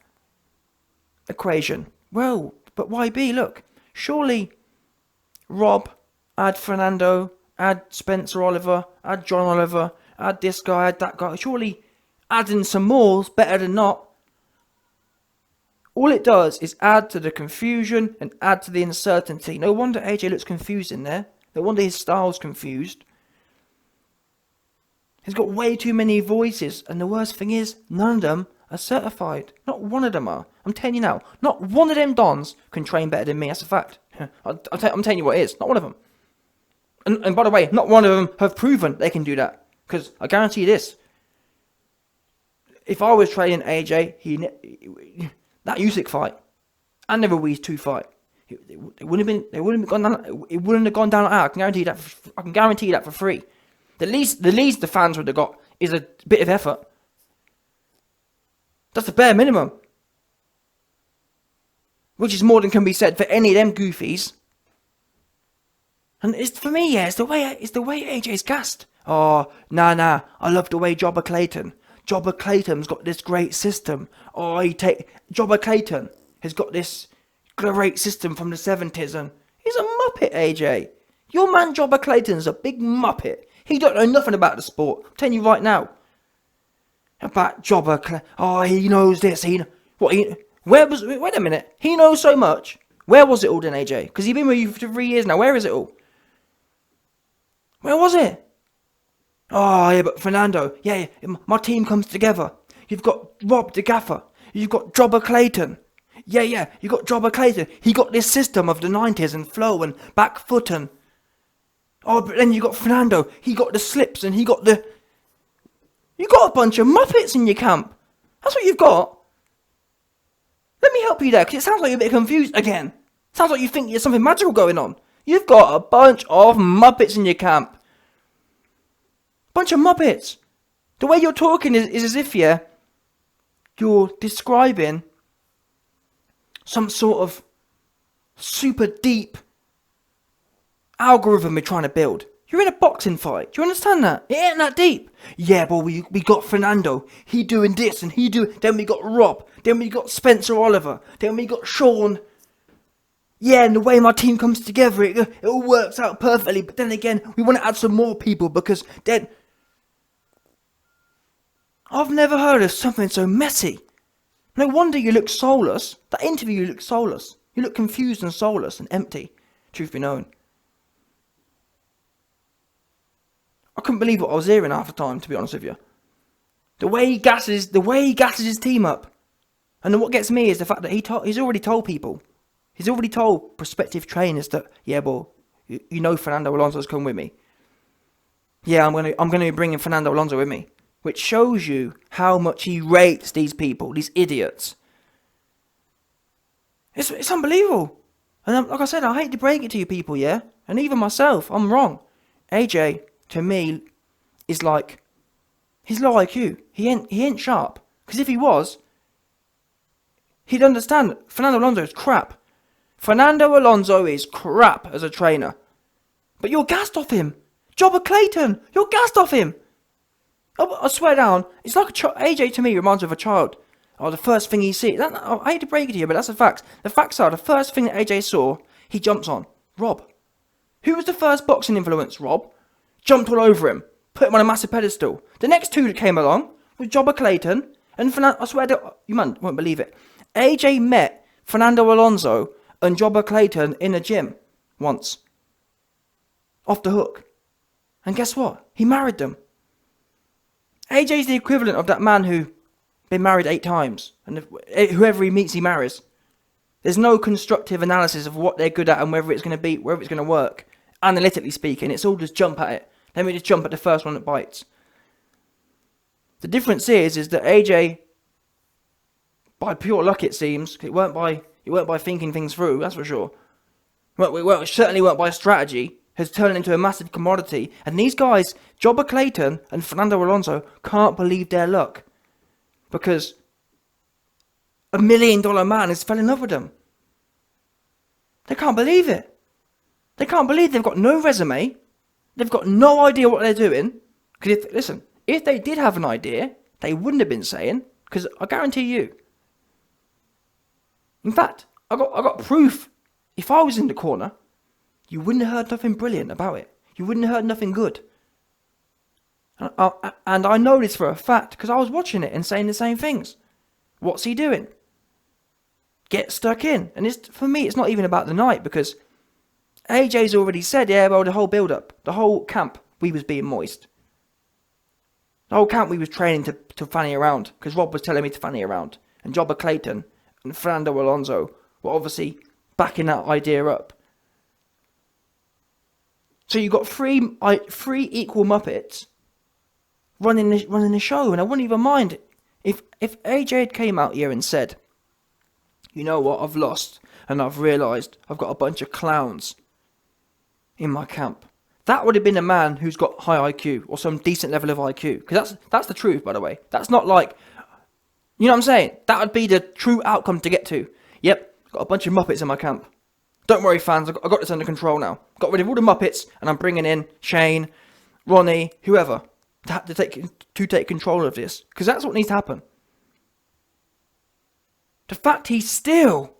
equation. Well, but YB, look, surely Rob, add Fernando, add Spencer Oliver, add John Oliver, add this guy, add that guy. Surely adding some more is better than not. All it does is add to the confusion and add to the uncertainty. No wonder AJ looks confused in there. No wonder his style's confused. He's got way too many voices, and the worst thing is, none of them are certified. Not one of them are. I'm telling you now, not one of them dons can train better than me. That's a fact. I'm telling you what it is. Not one of them. And by the way, not one of them have proven they can do that. Because I guarantee you this. If I was training AJ, that Usyk fight and the Ruiz 2 fight, it wouldn't have gone down like that. I can guarantee you that for free. The least the fans would have got is a bit of effort. That's the bare minimum. Which is more than can be said for any of them goofies. And it's for me, yeah, it's the way AJ's gassed. Oh, nah, I love the way Jobber Clayton. Jobber Clayton's got this great system. Jobber Clayton has got this great system from the 70s, and he's a muppet, AJ. Your man Jobber Clayton's a big muppet. He don't know nothing about the sport. I'm telling you right now. About Jobber Clayton. Oh, he knows this. Wait a minute. He knows so much. Where was it all then, AJ? Because he's been with you for 3 years now. Where is it all? Where was it? Oh, yeah, but Fernando. Yeah, my team comes together. You've got Rob the Gaffer. You've got Jobber Clayton. Yeah, you got Jobber Clayton. He got this system of the 90s and flow and back foot and... Oh, but then you got Fernando. He got the slips and he got the... You got a bunch of muppets in your camp. That's what you've got. Let me help you there, because it sounds like you're a bit confused again. Sounds like you think there's something magical going on. You've got a bunch of muppets in your camp. Bunch of muppets. The way you're talking is as if, yeah, you're describing some sort of super deep algorithm we're trying to build. You're in a boxing fight. Do you understand that? It ain't that deep. Yeah, but we got Fernando. He doing this and then we got Rob. Then we got Spencer Oliver. Then we got Sean. Yeah, and the way my team comes together, it all works out perfectly. But then again, we want to add some more people because then... I've never heard of something so messy. No wonder you look soulless. That interview, you look soulless. You look confused and soulless and empty, truth be known. I couldn't believe what I was hearing half the time, to be honest with you. The way he gasses his team up. And then what gets me is the fact that he's already told people. He's already told prospective trainers that, yeah, well, you know Fernando Alonso's come with me. Yeah, I'm gonna be bringing Fernando Alonso with me. Which shows you how much he rates these people, these idiots. It's unbelievable. And like I said, I hate to break it to you people, yeah? And even myself, I'm wrong. AJ, to me, is like, he's low IQ. He ain't sharp. Because if he was, he'd understand that Fernando Alonso is crap. Fernando Alonso is crap as a trainer. But you're gassed off him. Jobber Clayton, you're gassed off him. I swear down, it's like AJ to me reminds me of a child. Oh, the first thing he sees. I hate to break it to you, but that's a fact. The facts are, the first thing that AJ saw, he jumps on. Rob. Who was the first boxing influence? Rob. Jumped all over him. Put him on a massive pedestal. The next two that came along was Jobber Clayton and Fernando. I swear to you, man, won't believe it. AJ met Fernando Alonso and Jobber Clayton in a gym once. Off the hook. And guess what? He married them. AJ's the equivalent of that man who been married 8 times, and whoever he meets, he marries. There's no constructive analysis of what they're good at and whether it's going to be, whether it's going to work. Analytically speaking, it's all just jump at it. Let me just jump at the first one that bites. The difference is that AJ, by pure luck it seems, it weren't by thinking things through, that's for sure. Well, it certainly weren't by strategy, has turned into a massive commodity. And these guys, Jobber Clayton and Fernando Alonso, can't believe their luck. Because $1 million man has fell in love with them. They can't believe it. They can't believe they've got no resume. They've got no idea what they're doing. Because if they did have an idea, they wouldn't have been saying. Because I guarantee you. In fact, I got proof. If I was in the corner, you wouldn't have heard nothing brilliant about it. You wouldn't have heard nothing good. And I know this for a fact because I was watching it and saying the same things. What's he doing? Get stuck in. And for me, it's not even about the night because AJ's already said, yeah, well, the whole build-up, the whole camp, we was being moist. The whole camp we was training to fanny around because Rob was telling me to fanny around. And Jobber Clayton and Fernando Alonso were obviously backing that idea up. So you got three equal Muppets running the show, and I wouldn't even mind if AJ had came out here and said, you know what, I've lost, and I've realised I've got a bunch of clowns in my camp. That would have been a man who's got high IQ, or some decent level of IQ, because that's the truth, by the way. That's not like, you know what I'm saying? That would be the true outcome to get to. Yep, got a bunch of Muppets in my camp. Don't worry, fans, I've got this under control now. Got rid of all the Muppets, and I'm bringing in Shane, Ronnie, whoever, to take control of this. Because that's what needs to happen. The fact he's still,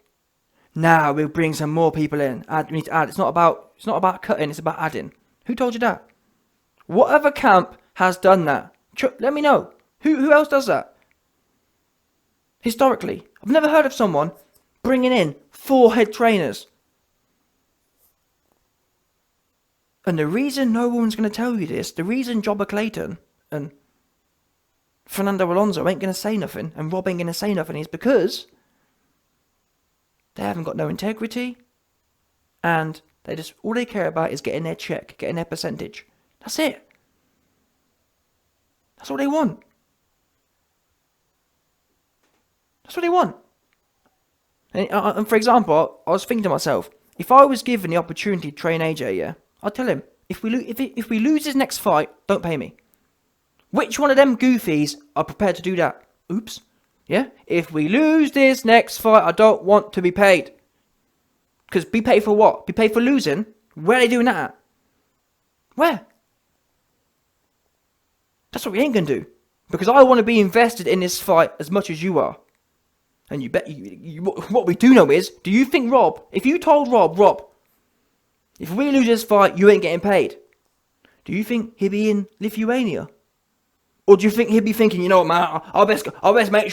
now we'll bring some more people in. We need to add. It's not about cutting, it's about adding. Who told you that? What other camp has done that? Let me know. Who else does that? Historically, I've never heard of someone bringing in 4 head trainers. And the reason no one's going to tell you this, the reason Jobber Clayton and Fernando Alonso ain't going to say nothing and Rob ain't going to say nothing is because they haven't got no integrity and all they care about is getting their check, getting their percentage. That's it. That's all they want. That's what they want. And for example, I was thinking to myself, if I was given the opportunity to train AJ, yeah, I'd tell him, if we lose his next fight, don't pay me. Which one of them goofies are prepared to do that? Oops. Yeah? If we lose this next fight, I don't want to be paid. Because be paid for what? Be paid for losing? Where are they doing that at? Where? That's what we ain't going to do. Because I want to be invested in this fight as much as you are. And you bet, what we do know is, do you think Rob, if you told Rob, if we lose this fight, you ain't getting paid, do you think he'd be in Lithuania? Or do you think he'd be thinking, you know what, man, I'll best make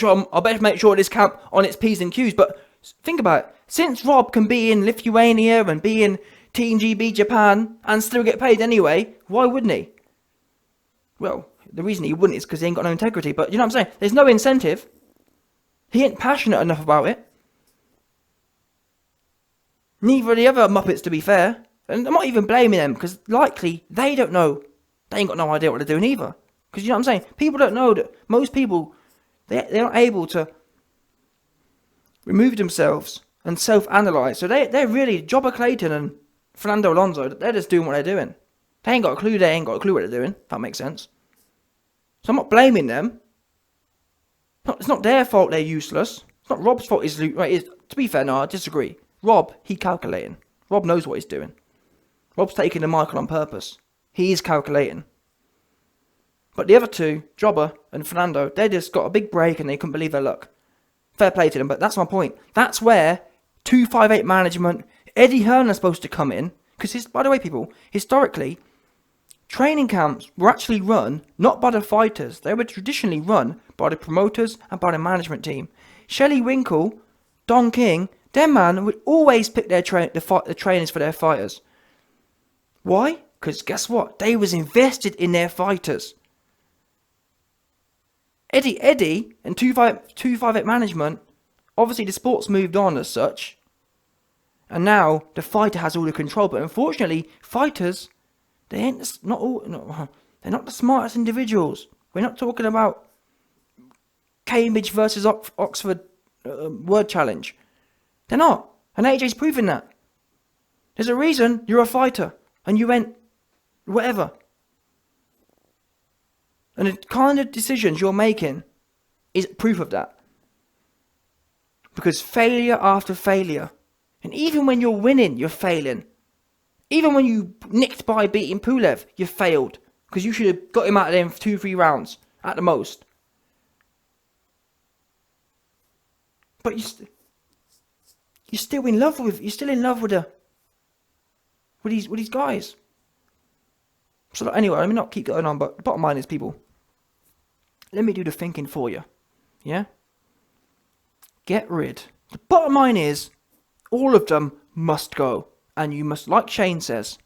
sure this camp on its P's and Q's. But think about it. Since Rob can be in Lithuania and be in Team GB Japan and still get paid anyway, why wouldn't he? Well, the reason he wouldn't is because he ain't got no integrity. But you know what I'm saying? There's no incentive. He ain't passionate enough about it. Neither are the other Muppets, to be fair. And I'm not even blaming them, because likely they don't know. They ain't got no idea what they're doing either. Because you know what I'm saying? People don't know that most people, they're not able to remove themselves and self-analyse. So they're really, Jobber Clayton and Fernando Alonso, they're just doing what they're doing. They ain't got a clue what they're doing, if that makes sense. So I'm not blaming them. It's not their fault they're useless. It's not Rob's fault. To be fair, no, I disagree. Rob, he calculating. Rob knows what he's doing. Rob's taking the Michael on purpose. He is calculating. But the other two, Jobber and Fernando, they just got a big break and they couldn't believe their luck. Fair play to them, but that's my point. That's where 258 management, Eddie Hearn's supposed to come in. Because, by the way, people, historically, training camps were actually run not by the fighters. They were traditionally run by the promoters and by the management team. Shelley Winkle, Don King, their man would always pick the trainers for their fighters. Why? Because guess what? They was invested in their fighters. Eddie and 258 management, obviously the sport's moved on as such. And now the fighter has all the control. But unfortunately, fighters, they're not the smartest individuals. We're not talking about Cambridge versus Oxford word challenge. They're not. And AJ's proving that. There's a reason you're a fighter and you went whatever. And the kind of decisions you're making is proof of that. Because failure after failure, and even when you're winning, you're failing. Even when you nicked by beating Pulev, you failed. Because you should have got him out of there in 2-3 rounds at the most. But you're still in love with these guys. So anyway, let me not keep going on, but the bottom line is, people, let me do the thinking for you. Yeah? Get rid. The bottom line is, all of them must go. And you must, like Shane says.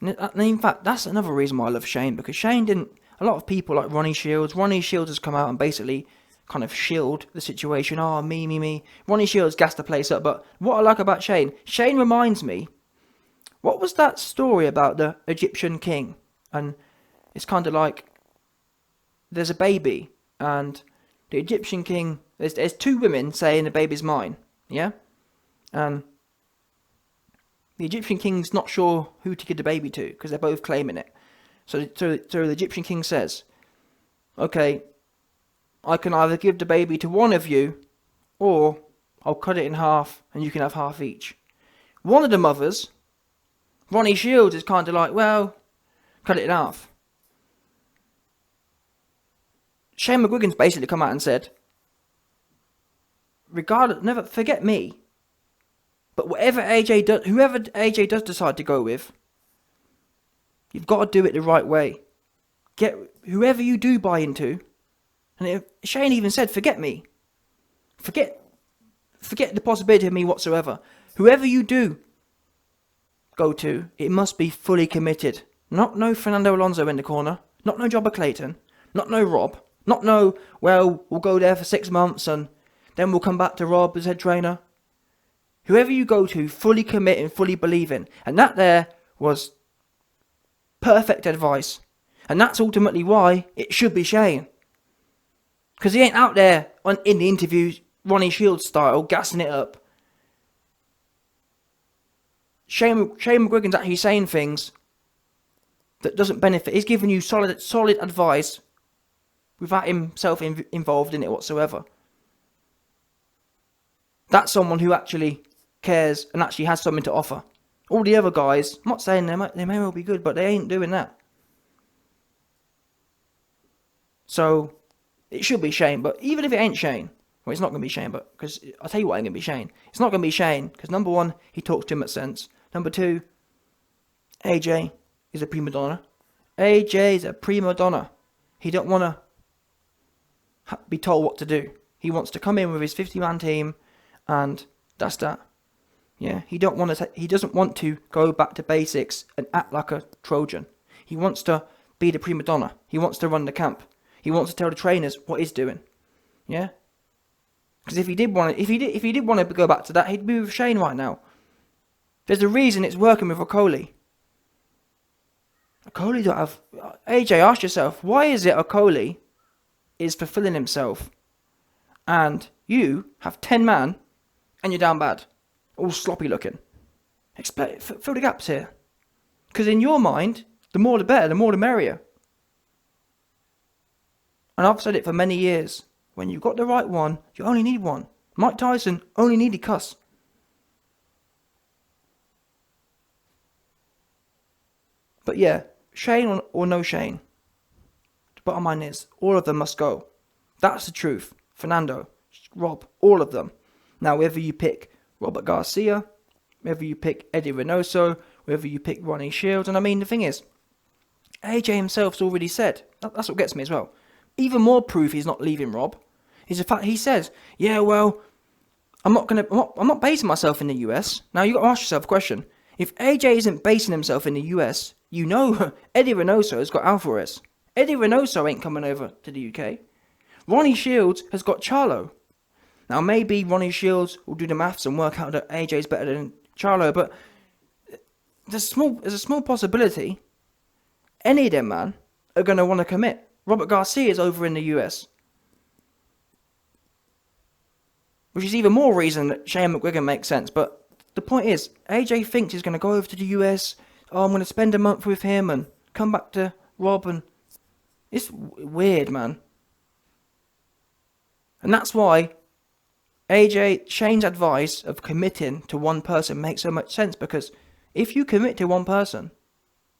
And in fact, that's another reason why I love Shane. Because Shane didn't, a lot of people like Ronnie Shields has come out and basically kind of shield the situation. Oh, me. Ronnie Shields gassed the place up. But what I like about Shane reminds me, what was that story about the Egyptian king? And it's kind of like, there's a baby, and the Egyptian king, there's two women saying the baby's mine, yeah? And the Egyptian king's not sure who to give the baby to, because they're both claiming it. So the Egyptian king says, okay, I can either give the baby to one of you, or I'll cut it in half, and you can have half each. One of the mothers, Ronnie Shields, is kind of like, well, cut it in half. Shane McGuigans basically come out and said, regardless, never forget me, but whoever AJ does decide to go with, you've got to do it the right way. Get whoever you do buy into, and Shane even said, forget me. Forget the possibility of me whatsoever. Whoever you do go to, it must be fully committed. Not no Fernando Alonso in the corner, not no jobber Clayton, not no Rob, not no, well, we'll go there for 6 months and then we'll come back to Rob as head trainer. Whoever you go to, fully commit and fully believe in. And that there was perfect advice. And that's ultimately why it should be Shane. Because he ain't out there in the interviews, Ronnie Shields style, gassing it up. Shane McGuigan's actually saying things that doesn't benefit. He's giving you solid advice without himself involved in it whatsoever. That's someone who actually cares and actually has something to offer. All the other guys, I'm not saying they may well be good, but they ain't doing that. So, it should be Shane, but even if it ain't Shane, well, it's not going to be Shane, but because I'll tell you what ain't going to be Shane. It's not going to be Shane, because number one, he talks too much sense. Number two, AJ is a prima donna. AJ is a prima donna. He don't want to be told what to do. He wants to come in with his 50-man team, and that's that. Yeah, he doesn't want to go back to basics and act like a Trojan. He wants to be the prima donna. He wants to run the camp. He wants to tell the trainers what he's doing. Yeah, because if he did want to go back to that, he'd be with Shane right now. There's a reason it's working with Okoli. Okoli don't have... AJ, ask yourself, why is it Okoli is fulfilling himself and you have 10 man and you're down bad? All sloppy looking. Fill the gaps here. Because in your mind, the more the better, the more the merrier. And I've said it for many years. When you've got the right one, you only need one. Mike Tyson only needed cuss. But yeah, Shane or no Shane, the bottom line is, all of them must go. That's the truth. Fernando, Rob, all of them. Now, whether you pick Robert Garcia, whether you pick Eddie Reynoso, whether you pick Ronnie Shields, and I mean, the thing is, AJ himself's already said, that's what gets me as well. Even more proof he's not leaving Rob is the fact he says, yeah, well, I'm not basing myself in the US. Now, you got to ask yourself a question. If AJ isn't basing himself in the US, you know Eddie Reynoso has got Alvarez. Eddie Reynoso ain't coming over to the UK. Ronnie Shields has got Charlo. Now maybe Ronnie Shields will do the maths and work out that AJ's better than Charlo, but there's a small possibility any of them, man, are going to want to commit. Robert Garcia's over in the US. Which is even more reason that Shane McGuigan makes sense. But the point is, AJ thinks he's going to go over to the US. Oh, I'm going to spend a month with him and come back to Rob. And it's weird, man. And that's why Shane's advice of committing to one person makes so much sense. Because if you commit to one person,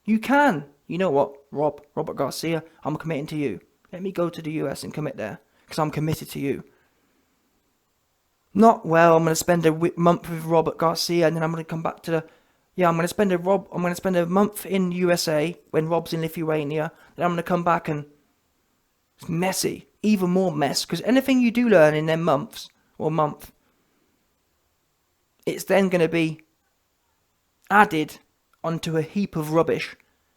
you can. You know what, Robert Garcia, I'm committing to you. Let me go to the US and commit there, because I'm committed to you. Not, well, I'm going to spend a month with Robert Garcia and then I'm going to come back to the... Yeah, I'm going to spend a month in USA when Rob's in Lithuania. Then I'm going to come back and... It's messy. Even more mess. Because anything you do learn in them months, or month, it's then going to be added onto a heap of rubbish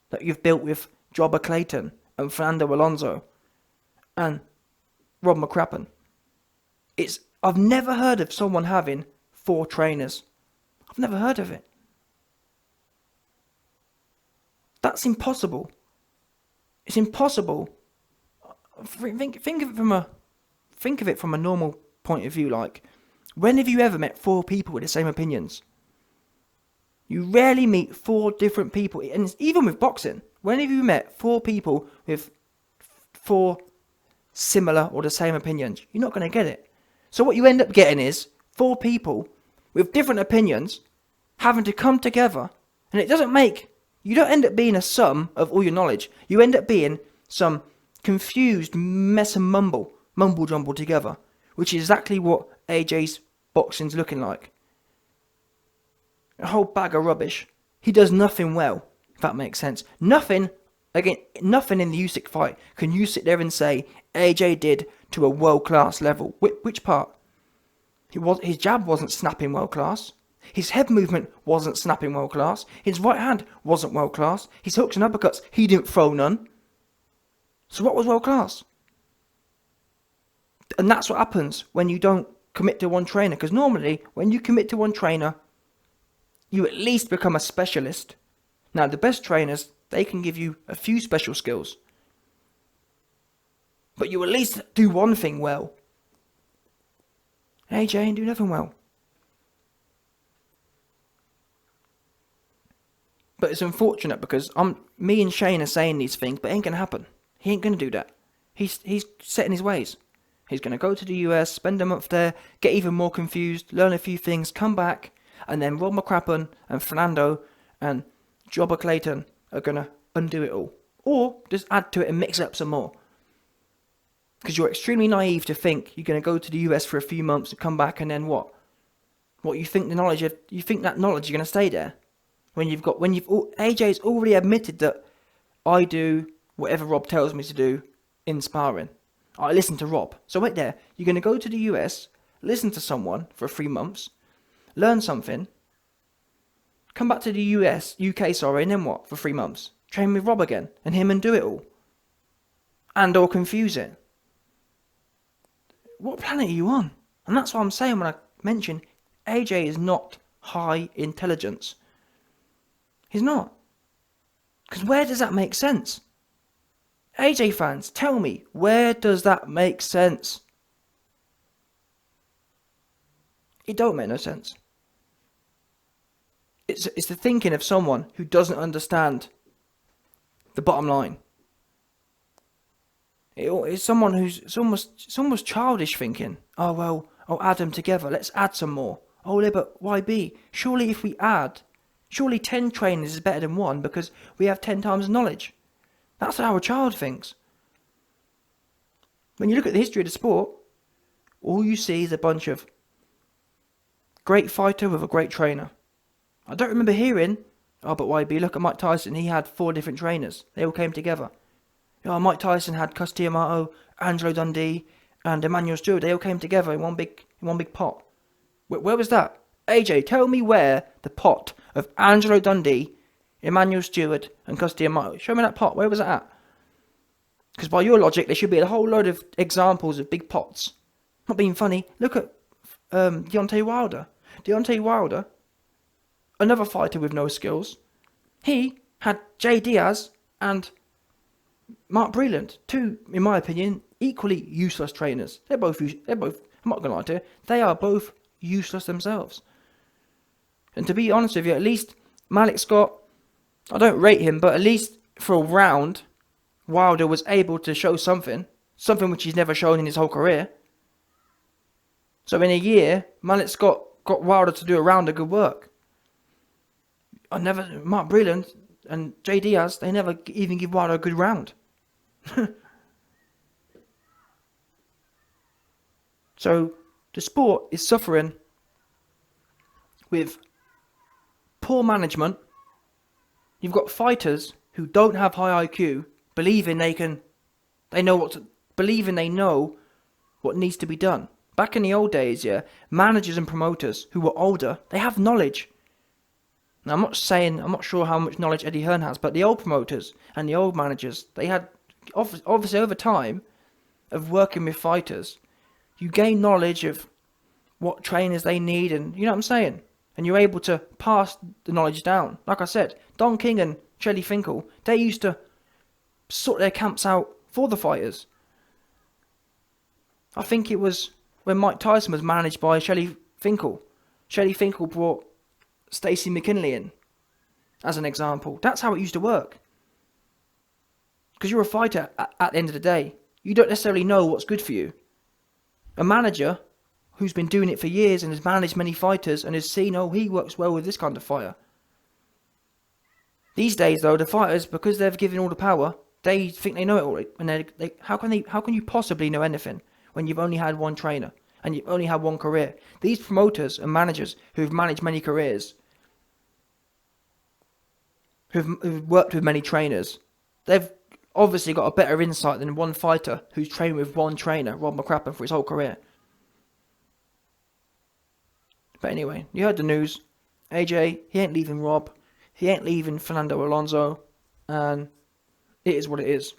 that you've built with Jobber Clayton and Fernando Alonso and Rob McCrappen. I've never heard of someone having 4 trainers. I've never heard of it. That's impossible. It's impossible. Think of it from a normal point of view. Like, when have you ever met 4 people with the same opinions? You rarely meet 4 different people, and even with boxing, when have you met 4 people with 4 similar or the same opinions? You're not going to get it. So what you end up getting is 4 people with different opinions having to come together, and you don't end up being a sum of all your knowledge. You end up being some confused mess and mumble jumble together, which is exactly what AJ's boxing's looking like. A whole bag of rubbish. He does nothing well, if that makes sense. Nothing in the Usyk fight can you sit there and say AJ did to a world-class level. Which part? His jab wasn't snapping world-class. His head movement wasn't snapping world-class. His right hand wasn't world-class. His hooks and uppercuts, he didn't throw none. So what was world-class? And that's what happens when you don't commit to one trainer. Because normally, when you commit to one trainer, you at least become a specialist. Now, the best trainers, they can give you a few special skills. But you at least do one thing well. AJ ain't do nothing well. But it's unfortunate because me and Shane are saying these things, but it ain't going to happen. He ain't going to do that. He's set in his ways. He's going to go to the US, spend a month there, get even more confused, learn a few things, come back, and then Rob McCrappen and Fernando and Jobber Clayton are going to undo it all. Or just add to it and mix it up some more. Because you're extremely naive to think you're going to go to the US for a few months and come back and then what? You think that knowledge you're going to stay there? AJ's already admitted that I do whatever Rob tells me to do in sparring. I listen to Rob. So wait there, you're going to go to the US, listen to someone for 3 months, learn something, come back to the UK, and then what for 3 months? Train with Rob again, and him and do it all. And or confuse it. What planet are you on? And that's what I'm saying when I mention AJ is not high intelligence. He's not. Because where does that make sense? AJ fans, tell me, where does that make sense? It don't make no sense. It's the thinking of someone who doesn't understand the bottom line. It's someone it's almost childish thinking. Oh well, I'll add them together. Let's add some more. Oh yeah, but YB, surely if we add, surely 10 trainers is better than 1 because we have 10 times knowledge. That's how a child thinks. When you look at the history of the sport, all you see is a bunch of great fighter with a great trainer. I don't remember hearing, oh but YB, look at Mike Tyson, he had 4 different trainers. They all came together. Oh, Mike Tyson had Cus D'Amato, Angelo Dundee, and Emmanuel Stewart. They all came together in one big pot. Where was that? AJ, tell me where the pot of Angelo Dundee, Emmanuel Stewart, and Custy Amato. Show me that pot. Where was it at? Because by your logic, there should be a whole load of examples of big pots. Not being funny. Look at Deontay Wilder. Deontay Wilder, another fighter with no skills. He had Jay Diaz and Mark Breland, two, in my opinion, equally useless trainers. They're both. I'm not gonna lie to you. They are both useless themselves. And to be honest with you, at least Malik Scott, I don't rate him, but at least for a round, Wilder was able to show something which he's never shown in his whole career. So in a year, Malik Scott got Wilder to do a round of good work. Mark Breland and Jay Diaz, they never even give Wilder a good round. So the sport is suffering with poor management. You've got fighters who don't have high IQ, believing they know what needs to be done. Back in the old days, yeah, managers and promoters who were older, they have knowledge. Now, I'm not sure how much knowledge Eddie Hearn has, but the old promoters and the old managers, they had, obviously over time of working with fighters, you gain knowledge of what trainers they need, and you know what I'm saying? And you're able to pass the knowledge down. Like I said, Don King and Shelley Finkel, they used to sort their camps out for the fighters. I think it was when Mike Tyson was managed by Shelley Finkel. Shelley Finkel brought Stacey McKinley in, as an example. That's how it used to work. Because you're a fighter at the end of the day. You don't necessarily know what's good for you. A manager who's been doing it for years and has managed many fighters and has seen, oh, he works well with this kind of fighter. These days, though, the fighters, because they've given all the power, they think they know it all. And how can you possibly know anything when you've only had one trainer and you've only had one career? These promoters and managers who've managed many careers, who've worked with many trainers, they've obviously got a better insight than one fighter who's trained with one trainer, Rob McCrappen, for his whole career. But anyway, you heard the news. AJ, he ain't leaving Rob. He ain't leaving Fernando Alonso. And it is what it is.